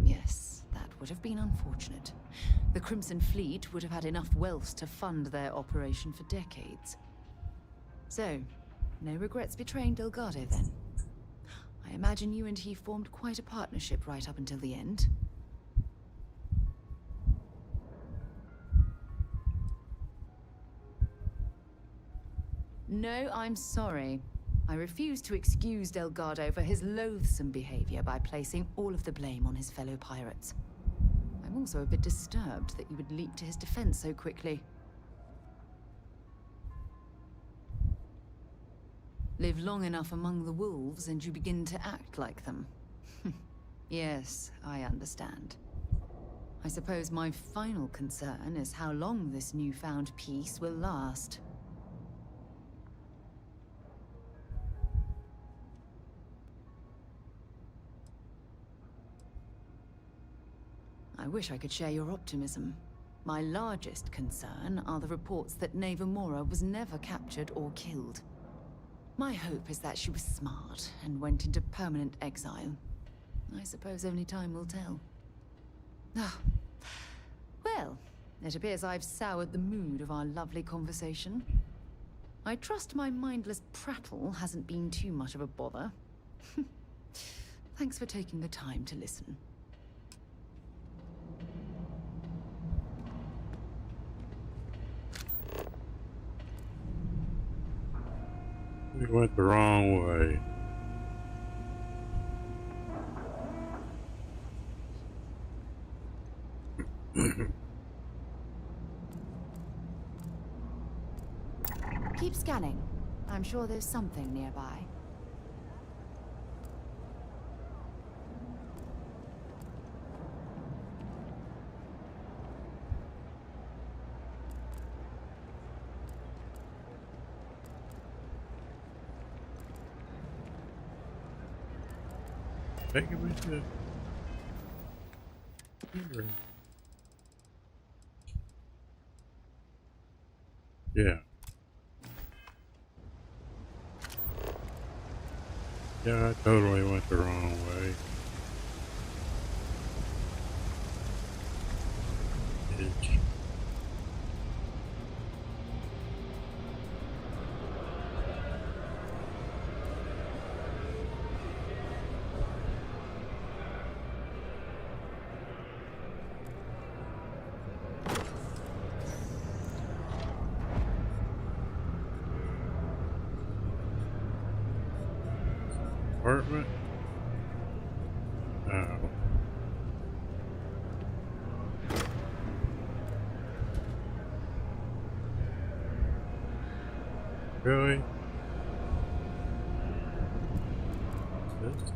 Yes, that would have been unfortunate. The Crimson Fleet would have had enough wealth to fund their operation for decades. So, no regrets betraying Delgado then? I imagine you and he formed quite a partnership right up until the end. No, I'm sorry. I refuse to excuse Delgado for his loathsome behavior by placing all of the blame on his fellow pirates. I'm also a bit disturbed that you would leap to his defense so quickly. Live long enough among the wolves and you begin to act like them. Yes, I understand. I suppose my final concern is how long this newfound peace will last. I wish I could share your optimism. My largest concern are the reports that Neva Mora was never captured or killed. My hope is that she was smart and went into permanent exile. I suppose only time will tell. Well, it appears I've soured the mood of our lovely conversation. I trust my mindless prattle hasn't been too much of a bother. Thanks for taking the time to listen. We went the wrong way. Keep scanning. I'm sure there's something nearby. Take it with you. Yeah. Yeah, I totally went the wrong way. Itch. Apartment? Oh. Really? This?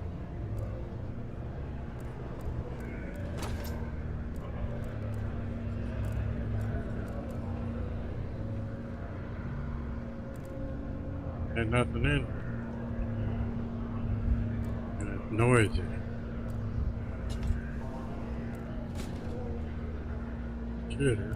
Had nothing in it. And it's noisy. Chitter.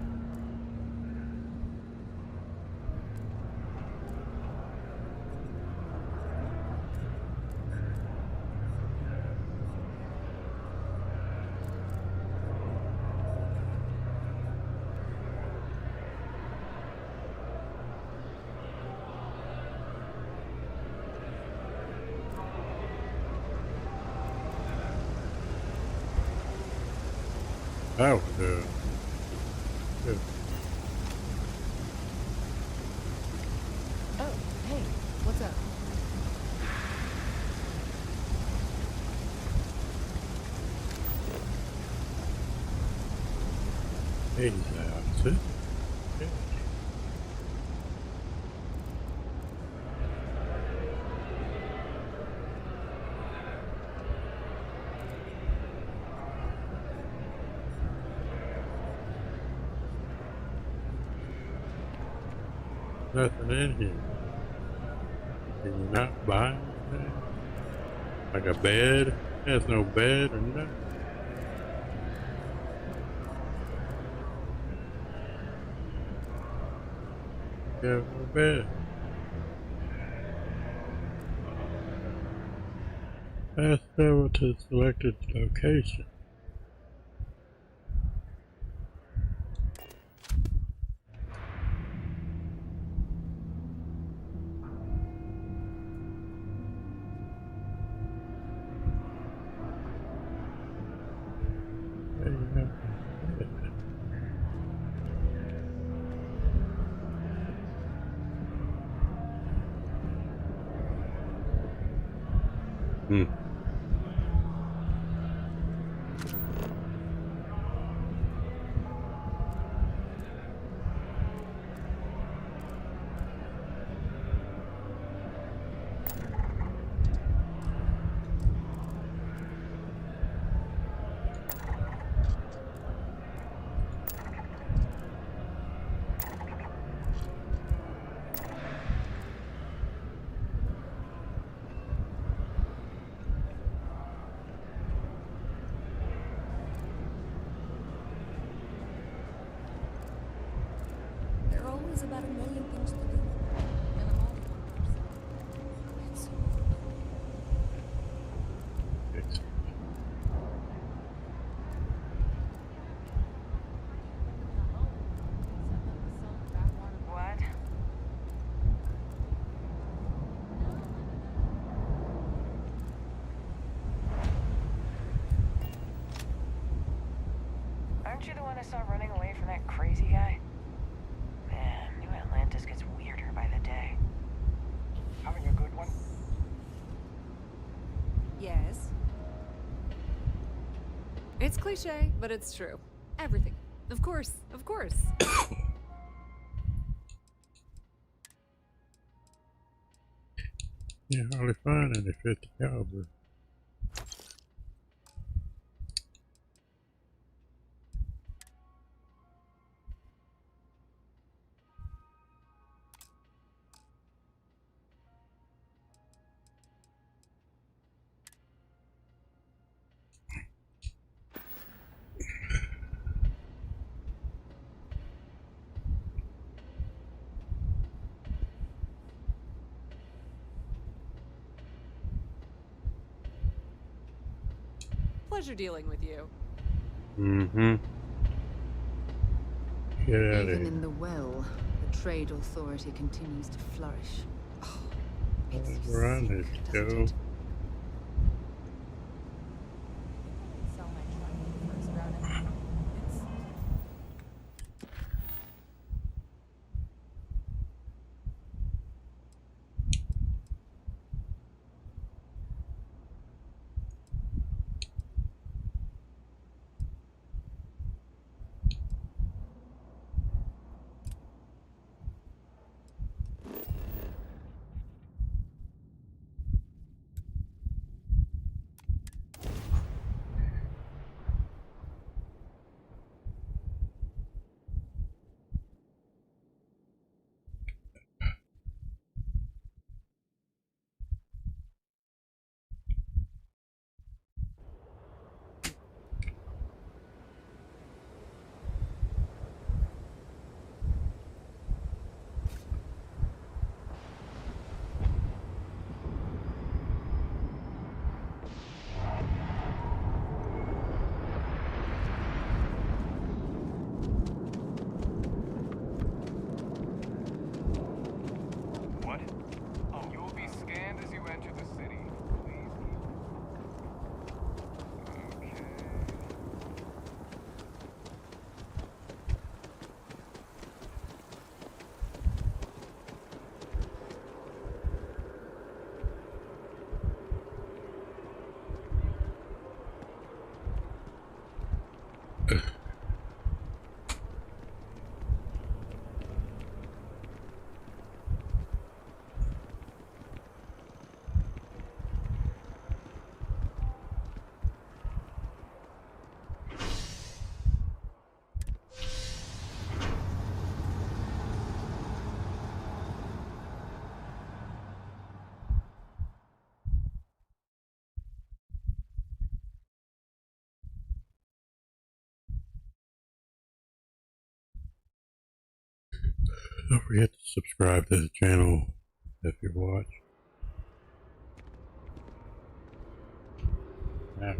That was good. Oh, hey, what's up? Hey, that's it. Okay. Nothing in here. Can you not buy anything? Like a bed? There's no bed or nothing. You have no bed. Fast travel to selected location. There you have no bed. Hmm. There are always about a million things to do. And I'm only one person. It's so It's What? Aren't you the one I saw running away from that crazy guy? Man, New Atlantis gets weirder by the day. Having a good one? Yes. It's cliche, but it's true. Everything. Of course, of course. you hardly find any 50 caliber. Pleasure dealing with you. Mm-hmm. Get out of Even here. in the well, the trade authority continues to flourish. Oh, makes you Where I sick, need to doesn't go. it? Sell my truck in the first round of it's Don't forget to subscribe to the channel if you watch. Yeah.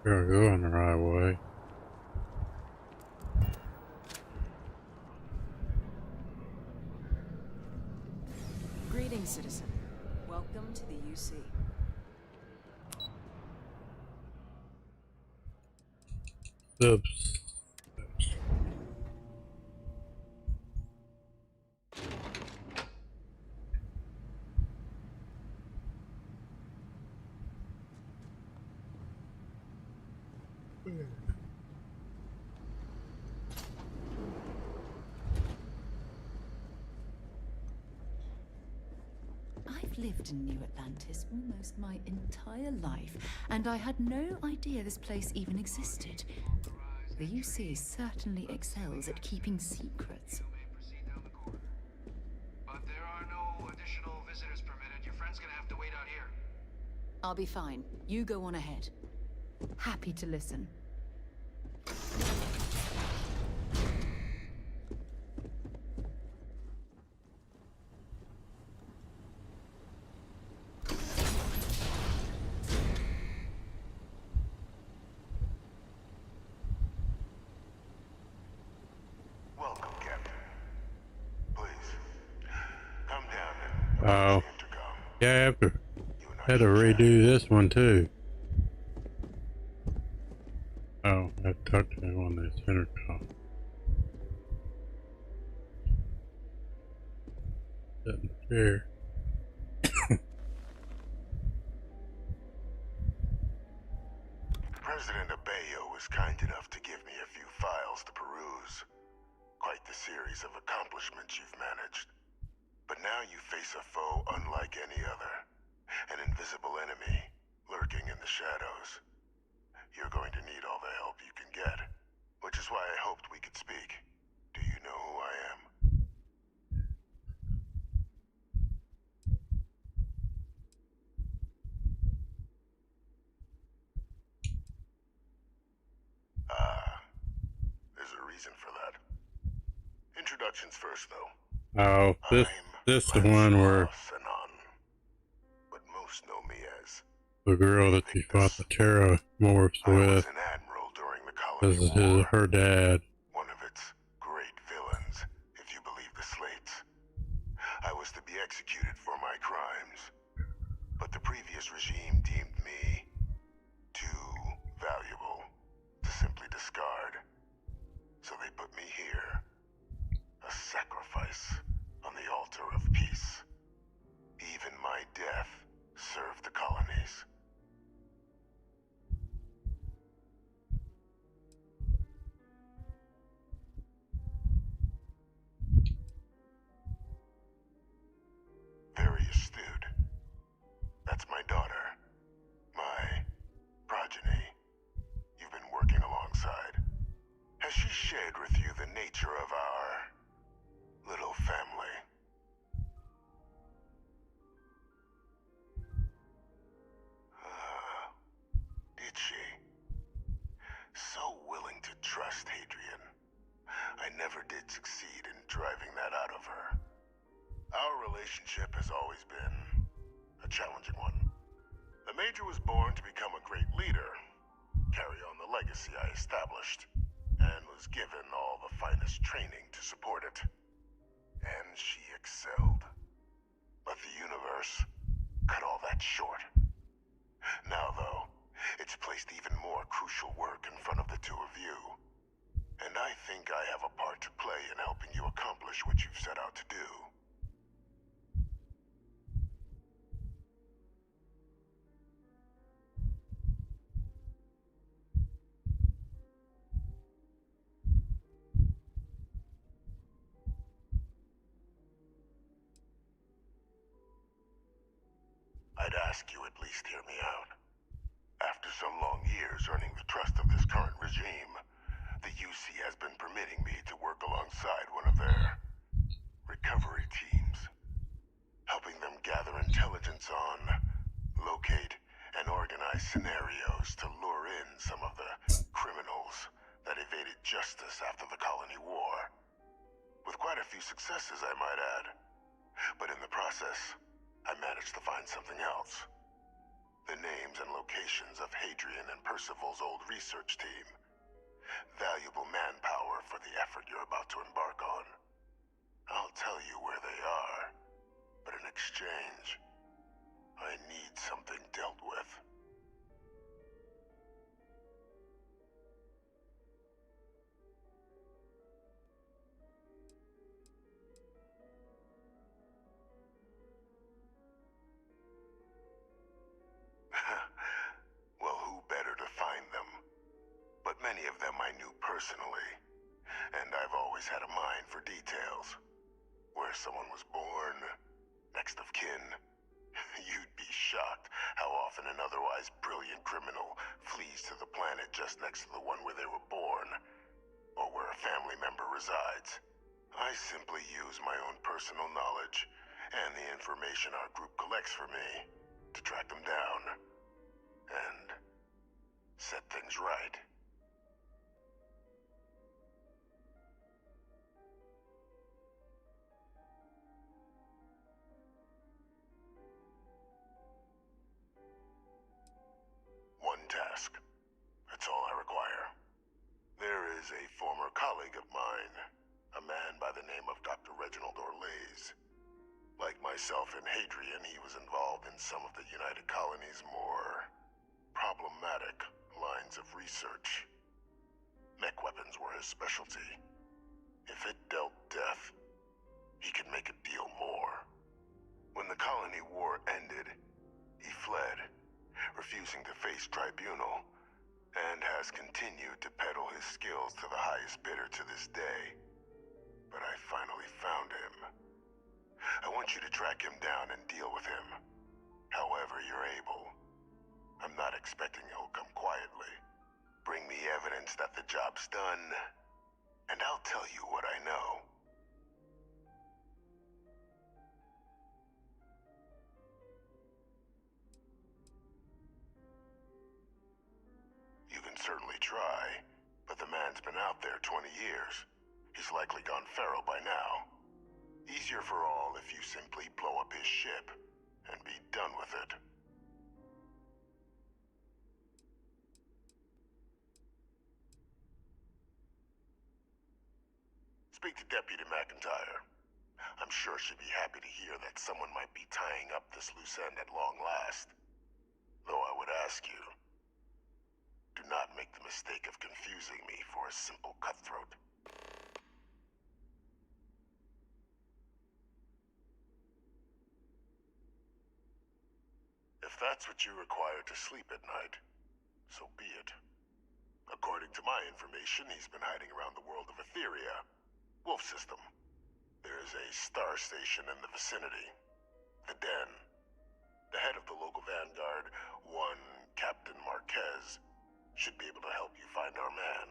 We're going the right way. Greetings, citizen. Welcome to the UC. Oops. I've lived in New Atlantis almost my entire life, and I had no idea this place even existed. The UC certainly excels at keeping secrets. But there are no additional visitors permitted. Your friend's gonna have to wait out here. I'll be fine. You go on ahead. Happy to listen. Welcome, Captain. Please, come down and Oh. Yeah, I have to, had to redo this one too. Oh, I have to talk to him on this intercom. Sit in the chair. President Abeyo was kind enough to give me a few files to peruse. Quite the series of accomplishments you've managed. But now you face a foe unlike any other. An invisible enemy, lurking in the shadows. You're going to need all the help you can get. Which is why I hoped we could speak. Do you know who I am? There's a reason for that. Introductions first, though. Oh, this the one where But most know me as the girl that she fought the Terra morphs with. This is her dad. one of its great villains, if you believe the slates. I was to be executed for my crimes. But the previous regime deemed me too valuable to simply discard. So they put me here. A sacrifice on the altar of peace. Even my death served the colonies. Very astute. That's my daughter. My progeny. You've been working alongside. Has she shared with you the nature of our little family? Did she? So willing to trust Hadrian. I never did succeed in driving that out of her. Our relationship has always been a challenging one. The Major was born to become a great leader, carry on the legacy I established, and was given all the finest training to support it. And she excelled. But the universe cut all that short. Now, though, it's placed even more crucial work in front of the two of you. And I think I have a part to play in helping you accomplish what you've set out to do. I'd ask you at least hear me out. After some long years earning the trust of this current regime, the UC has been permitting me to work alongside one of their recovery teams, helping them gather intelligence on, locate, and organize scenarios to lure in some of the criminals that evaded justice after the colony war. With quite a few successes, I might add. But in the process, I managed to find something else. The names and locations of Hadrian and Percival's old research team. Valuable manpower for the effort you're about to embark on. I'll tell you where they are, but in exchange, I need something dealt with. Well, who better to find them? But many of them I knew personally, and I've always had a mind for details. Where someone was born, next of kin. You'd be shocked how often an otherwise brilliant criminal flees to the planet just next to the one where they were born, or where a family member resides. I simply use my own personal knowledge and the information our group collects for me to track them down and set things right. One task. That's all I require. There is a former colleague of mine, a man by the name of Dr. Reginald Orlaise. Like myself and Hadrian, he was involved in some of the United Colony's more problematic lines of research. Mech weapons were his specialty. If it dealt death, he could make a deal more. When the colony war ended, he fled, refusing to face tribunal, and has continued to peddle his skills to the highest bidder to this day. But I finally found him. I want you to track him down and deal with him, however you're able. I'm not expecting he'll come quietly. Bring me evidence that the job's done, and I'll tell you what I know. You can certainly try, but the man's been out there 20 years. He's likely gone feral by now. Easier for all if you simply blow up his ship and be done with it. Speak to Deputy McIntyre. I'm sure she'd be happy to hear that someone might be tying up this loose end at long last. Though I would ask you, do not make the mistake of confusing me for a simple cutthroat. If that's what you require to sleep at night, so be it. According to my information, he's been hiding around the world of Etheria. Wolf system. There's a star station in the vicinity. The Den. The head of the local vanguard, one Captain Marquez, should be able to help you find our man.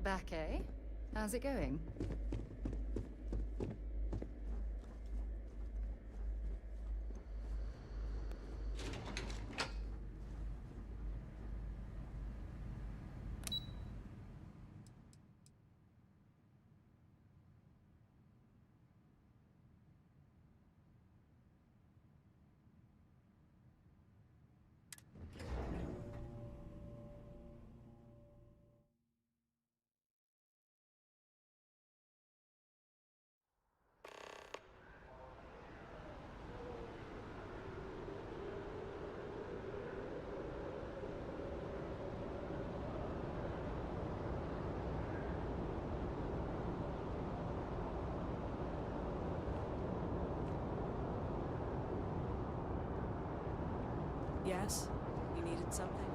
back, eh? How's it going? Yes? You needed something?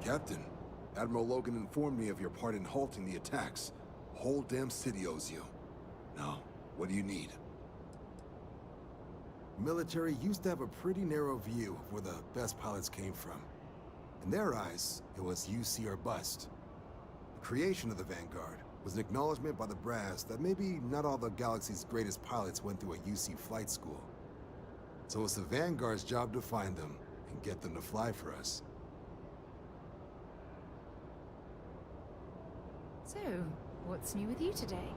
Captain, Admiral Logan informed me of your part in halting the attacks. Whole damn city owes you. Now, what do you need? Military used to have a pretty narrow view of where the best pilots came from. In their eyes, it was UC or bust. The creation of the Vanguard was an acknowledgement by the brass that maybe not all the galaxy's greatest pilots went through a UC flight school. So it's the Vanguard's job to find them and get them to fly for us. So, what's new with you today?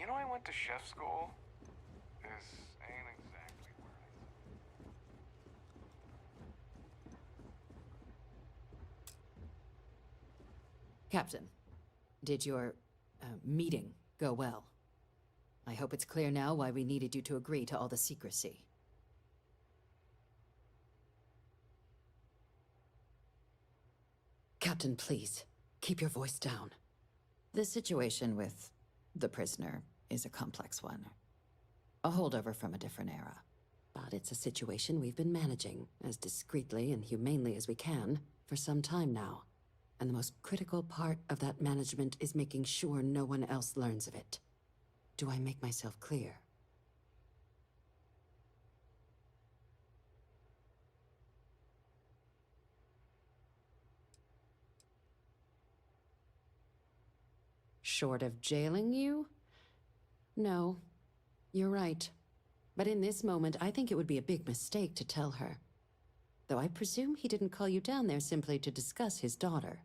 You know, I went to chef school. This ain't exactly where Captain, did your meeting go well? I hope it's clear now why we needed you to agree to all the secrecy. Captain, please, keep your voice down. The situation with the prisoner is a complex one. A holdover from a different era. But it's a situation we've been managing as discreetly and humanely as we can for some time now. And the most critical part of that management is making sure no one else learns of it. Do I make myself clear? Short of jailing you, No, you're right. But in this moment, I think it would be a big mistake to tell her. Though I presume he didn't call you down there simply to discuss his daughter.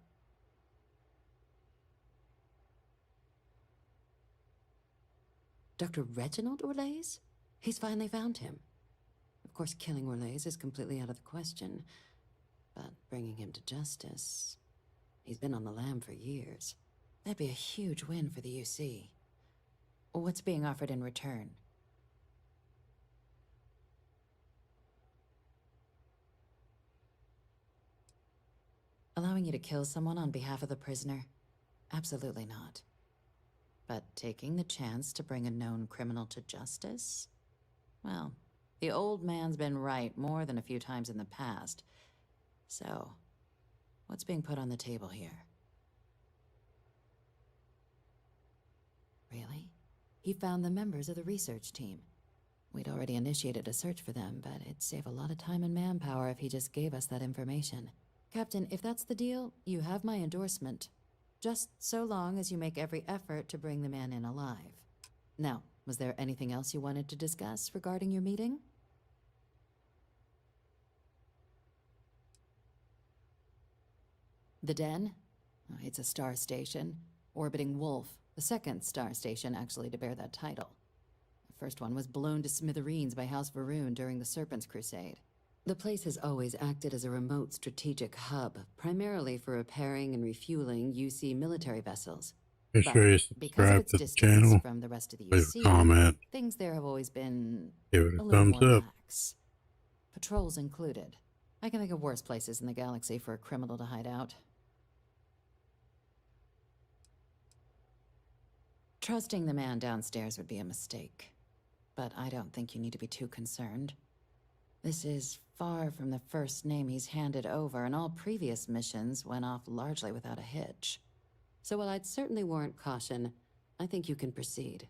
Dr. Reginald Orlaise? He's finally found him. Of course, killing Orlaise is completely out of the question. But bringing him to justice... He's been on the lam for years. That'd be a huge win for the UC. What's being offered in return? Allowing you to kill someone on behalf of the prisoner? Absolutely not. But taking the chance to bring a known criminal to justice? Well, the old man's been right more than a few times in the past. So, what's being put on the table here? Really? He found the members of the research team. We'd already initiated a search for them, but it'd save a lot of time and manpower if he just gave us that information. Captain, if that's the deal, you have my endorsement. Just so long as you make every effort to bring the man in alive. Now, was there anything else you wanted to discuss regarding your meeting? The Den? Oh, it's a star station. Orbiting Wolf, the second star station actually to bear that title. The first one was blown to smithereens by House Varun during the Serpent's Crusade. The place has always acted as a remote strategic hub, primarily for repairing and refueling UC military vessels. Make sure you Because of subscribe its to the distance channel. from the rest of the Leave a UC, comment. things there have always been Give it a a little thumbs more up. lax. Patrols included. I can think of worse places in the galaxy for a criminal to hide out. Trusting the man downstairs would be a mistake. But I don't think you need to be too concerned. This is far from the first name he's handed over, and all previous missions went off largely without a hitch. So while I'd certainly warrant caution, I think you can proceed.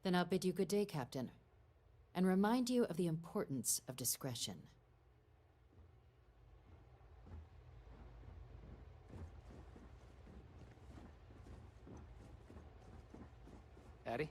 Then I'll bid you good day, Captain, and remind you of the importance of discretion. Addie?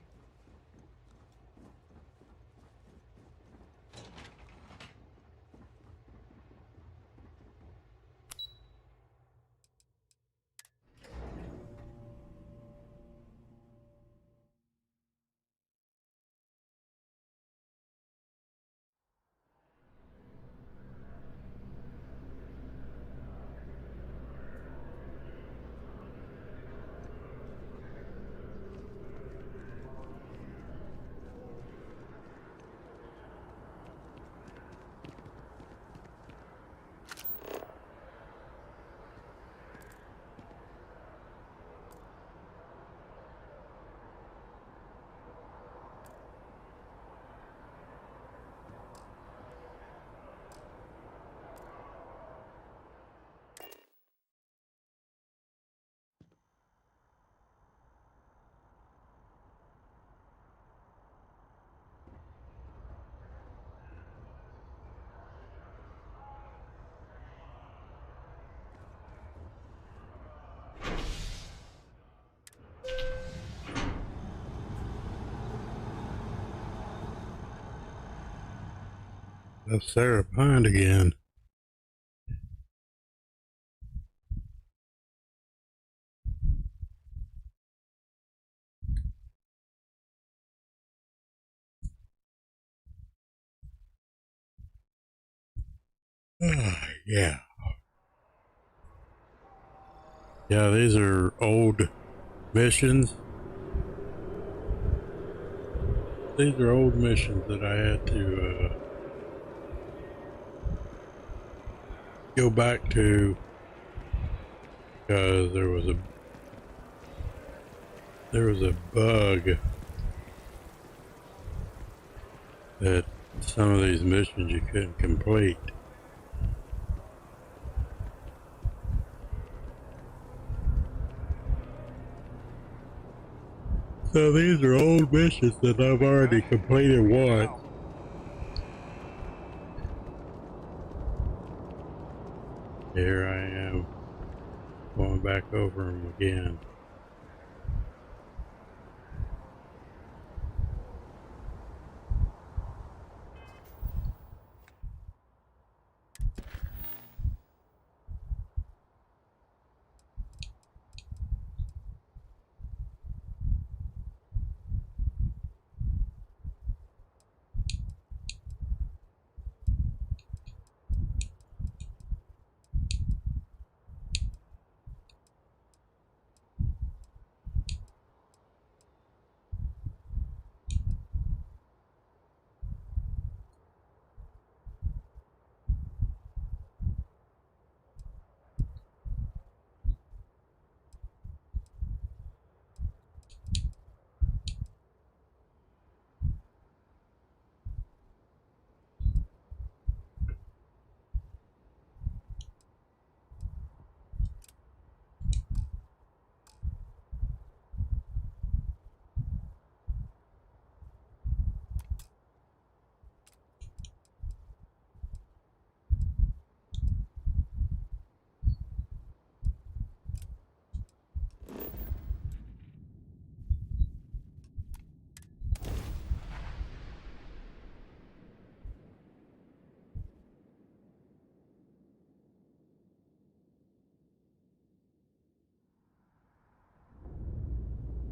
That's Sarah Pond again. Yeah. Yeah, these are old missions. These are old missions that I had to go back to because there was a bug that some of these missions you couldn't complete. So these are old missions that I've already completed once. Here I am going back over them again.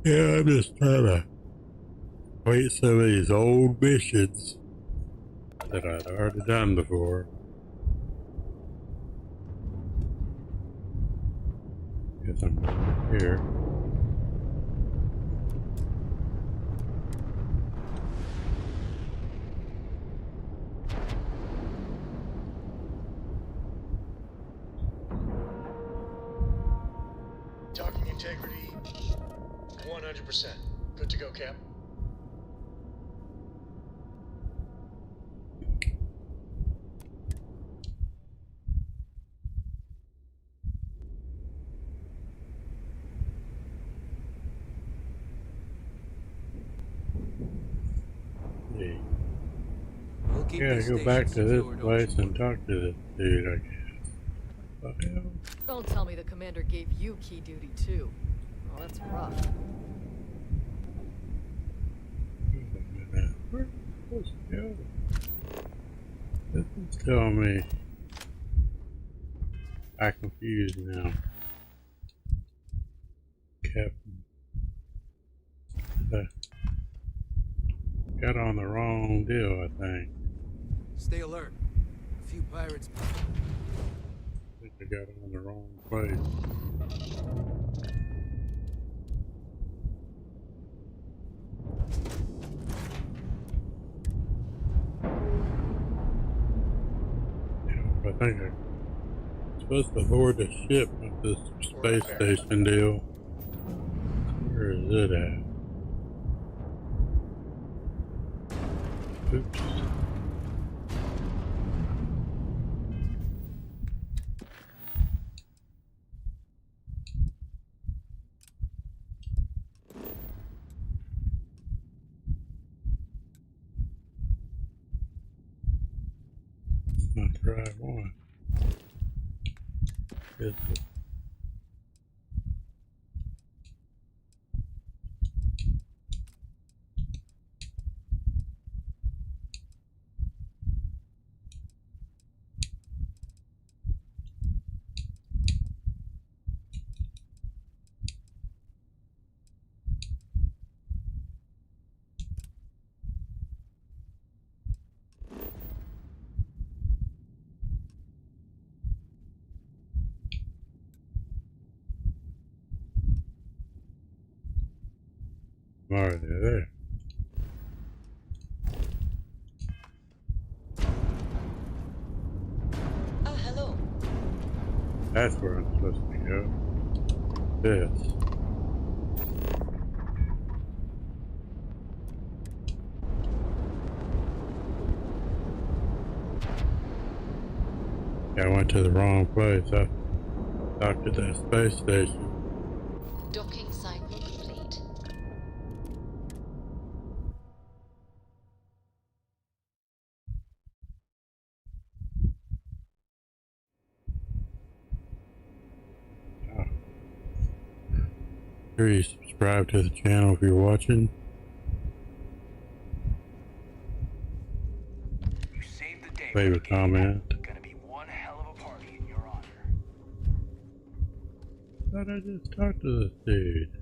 Yeah, I'm just trying to complete some of these old missions that I'd already done before. Guess I'm here. Docking integrity, 100%. Good to go, Cap. Yeah. We'll keep Gotta this go station back to this secure, don't place you and worry. talk to this dude, I guess. What the hell? Don't tell me the commander gave you key duty too. Oh, that's rough. Wait a minute. Where am I supposed to go? This is telling me. I'm confused now. Captain. Got on the wrong deal, I think. Stay alert. A few pirates. I think I got on the wrong place. Yeah, I think I'm supposed to board the ship with this space station deal. Where is it at? Oops. Not the right one. Is it? I'm already there. Hello. That's where I'm supposed to go. This. Yeah, I went to the wrong place. I docked at that space station. Docking cycle complete. Sure you subscribe to the channel if you're watching. You saved the day. Leave a comment. Gonna be one hell of a party in your honor. Thought I just talked to this dude.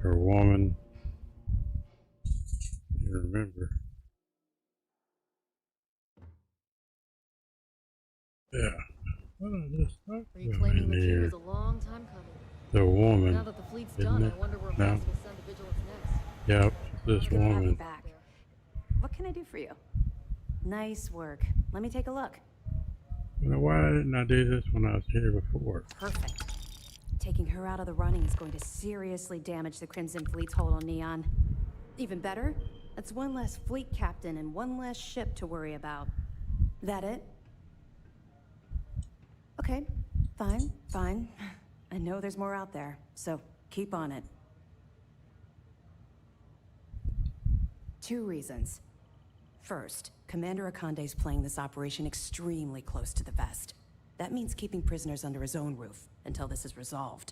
Or woman. You remember. Yeah. What I just talked to Reclaiming in the key here. was a long time coming. The woman. Now that the fleet's Isn't done, it? I wonder where No. Vance will send the Vigilance next. Yep. This Good to have you woman. back. What can I do for you? Nice work. Let me take a look. You know, why didn't I do this when I was here before? Perfect. Taking her out of the running is going to seriously damage the Crimson Fleet's hold on Neon. Even better, that's one less fleet captain and one less ship to worry about. That it? Okay, fine. I know there's more out there, so keep on it. 2 reasons. First, Commander Akande's playing this operation extremely close to the vest. That means keeping prisoners under his own roof until this is resolved.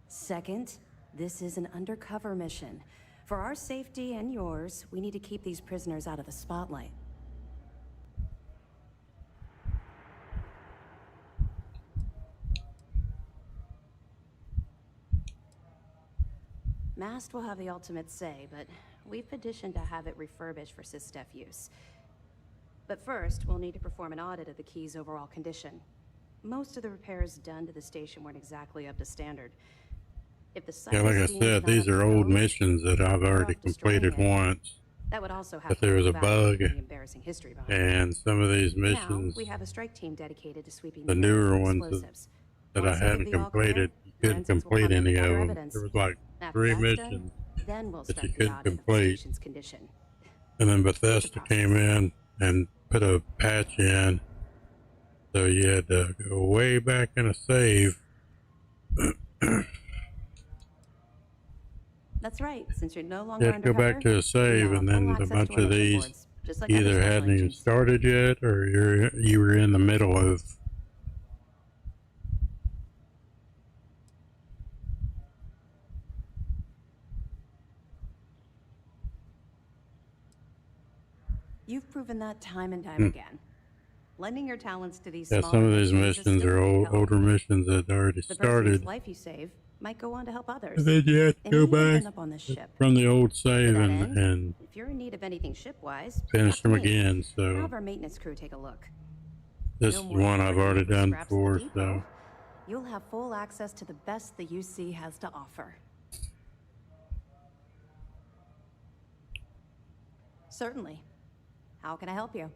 Second, this is an undercover mission. For our safety and yours, we need to keep these prisoners out of the spotlight. Mast will have the ultimate say, but we've petitioned to have it refurbished for SysDef use. But first, we'll need to perform an audit of the key's overall condition. Most of the repairs done to the station weren't exactly up to standard. If the site Yeah, like I said, these are old missions that I've already completed once. that would also have But there was a bug, the embarrassing history behind it. and some of these Now, missions, we have a strike team dedicated to sweeping the the area newer for ones explosives. that I Once we give hadn't the all clear, completed, you couldn't forensics will complete come in any with of better them. evidence. There was like After 3 that's missions done, then we'll that you start the couldn't audit of the complete. station's condition. And then Bethesda came in and put a patch in, so you had to go way back in a save. That's right. Since you're no You longer had to go undercover, back to a save, and then a bunch of these just like other either special hadn't even agents. started yet, or you were in the middle of. You've proven that time and time again. Lending your talents to these Yeah, small some of these missions is missions still are a big help. older missions that already The person's started. life you save might go on to help others. And then you have They to may go even back end up on this ship. from the old To save that and end, if you're in need of anything ship-wise, finish ask them me. again. I'll So have our maintenance crew take a look. this No is more one I've bargaining already over done scraps at the before. depot. So You'll have full access to the best the UC has to offer. Certainly. How can I help you?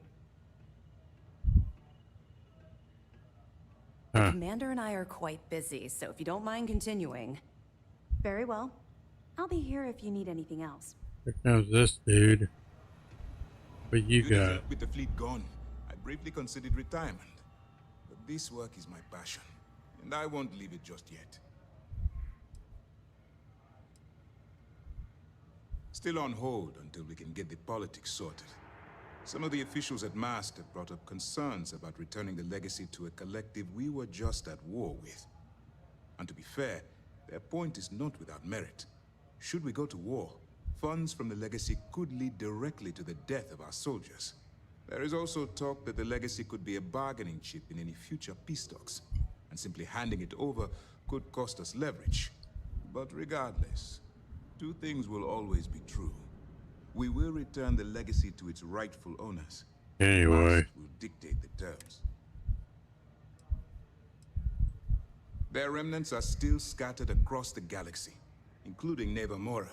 The commander and I are quite busy, so if you don't mind continuing. Very well. I'll be here if you need anything else. here comes this dude. What you Good got? as with the fleet gone, I briefly considered retirement. But this work is my passion, and I won't leave it just yet. Still on hold until we can get the politics sorted. Some of the officials at MAST have brought up concerns about returning the legacy to a collective we were just at war with. And to be fair, their point is not without merit. Should we go to war, funds from the legacy could lead directly to the death of our soldiers. There is also talk that the legacy could be a bargaining chip in any future peace talks, and simply handing it over could cost us leverage. But regardless, two things will always be true. We will return the legacy to its rightful owners. Anyway. MAST will dictate the terms. Their remnants are still scattered across the galaxy, including Neva Mora.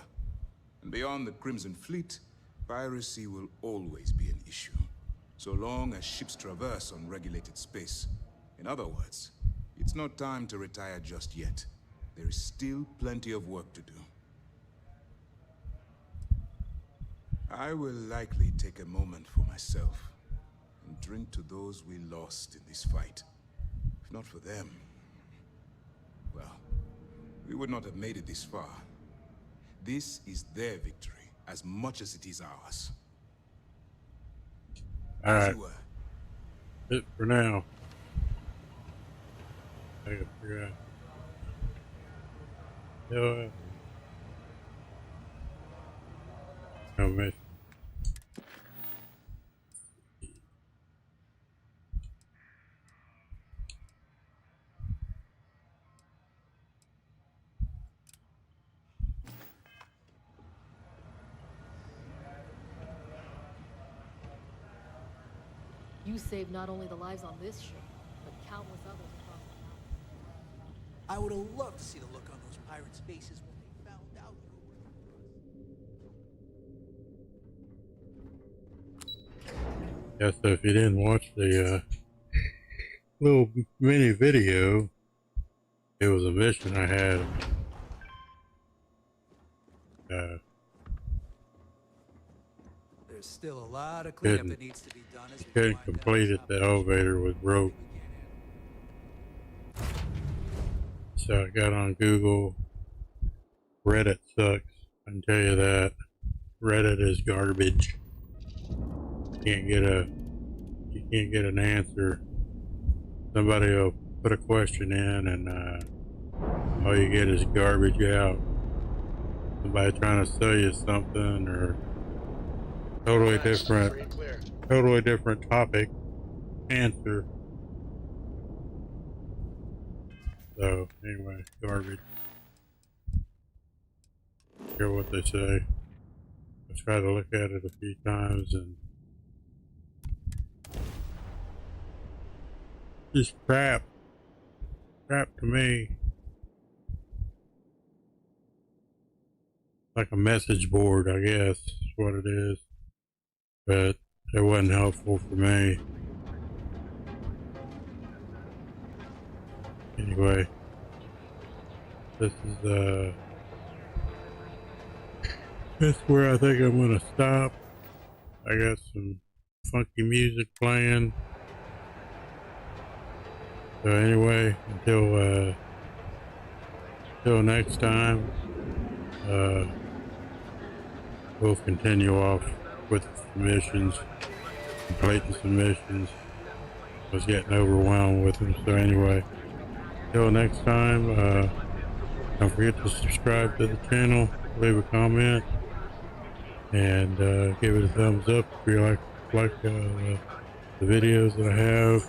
And beyond the Crimson Fleet, piracy will always be an issue, so long as ships traverse unregulated space. In other words, it's not time to retire just yet. There is still plenty of work to do. I will likely take a moment for myself and drink to those we lost in this fight. If not for them, well, we would not have made it this far. This is their victory as much as it is ours. Alright. It for now. I gotta figure out. No mission. You saved not only the lives on this ship, but countless others across the galaxy. I would have loved to see the look on those pirates' faces when they found out you were. Yeah, so if you didn't watch the little mini video, it was a mission I had. There's still a lot of cleanup that needs to be done as we Couldn't complete it. The elevator was broke. So I got on Google. Reddit sucks. I can tell you that. Reddit is garbage. You can't get an answer. Somebody will put a question in and all you get is garbage out. Somebody trying to sell you something or totally different topic answer. So anyway, garbage. care what they say. I try to look at it a few times and just crap to me. Like a message board, I guess is what it is, but it wasn't helpful for me. Anyway, this is that's where I think I'm gonna stop. I got some funky music playing. So anyway, until next time, we'll continue off with the submissions, complete the submissions. I was getting overwhelmed with them. So anyway, until next time, don't forget to subscribe to the channel, leave a comment, and give it a thumbs up if you like the videos that I have.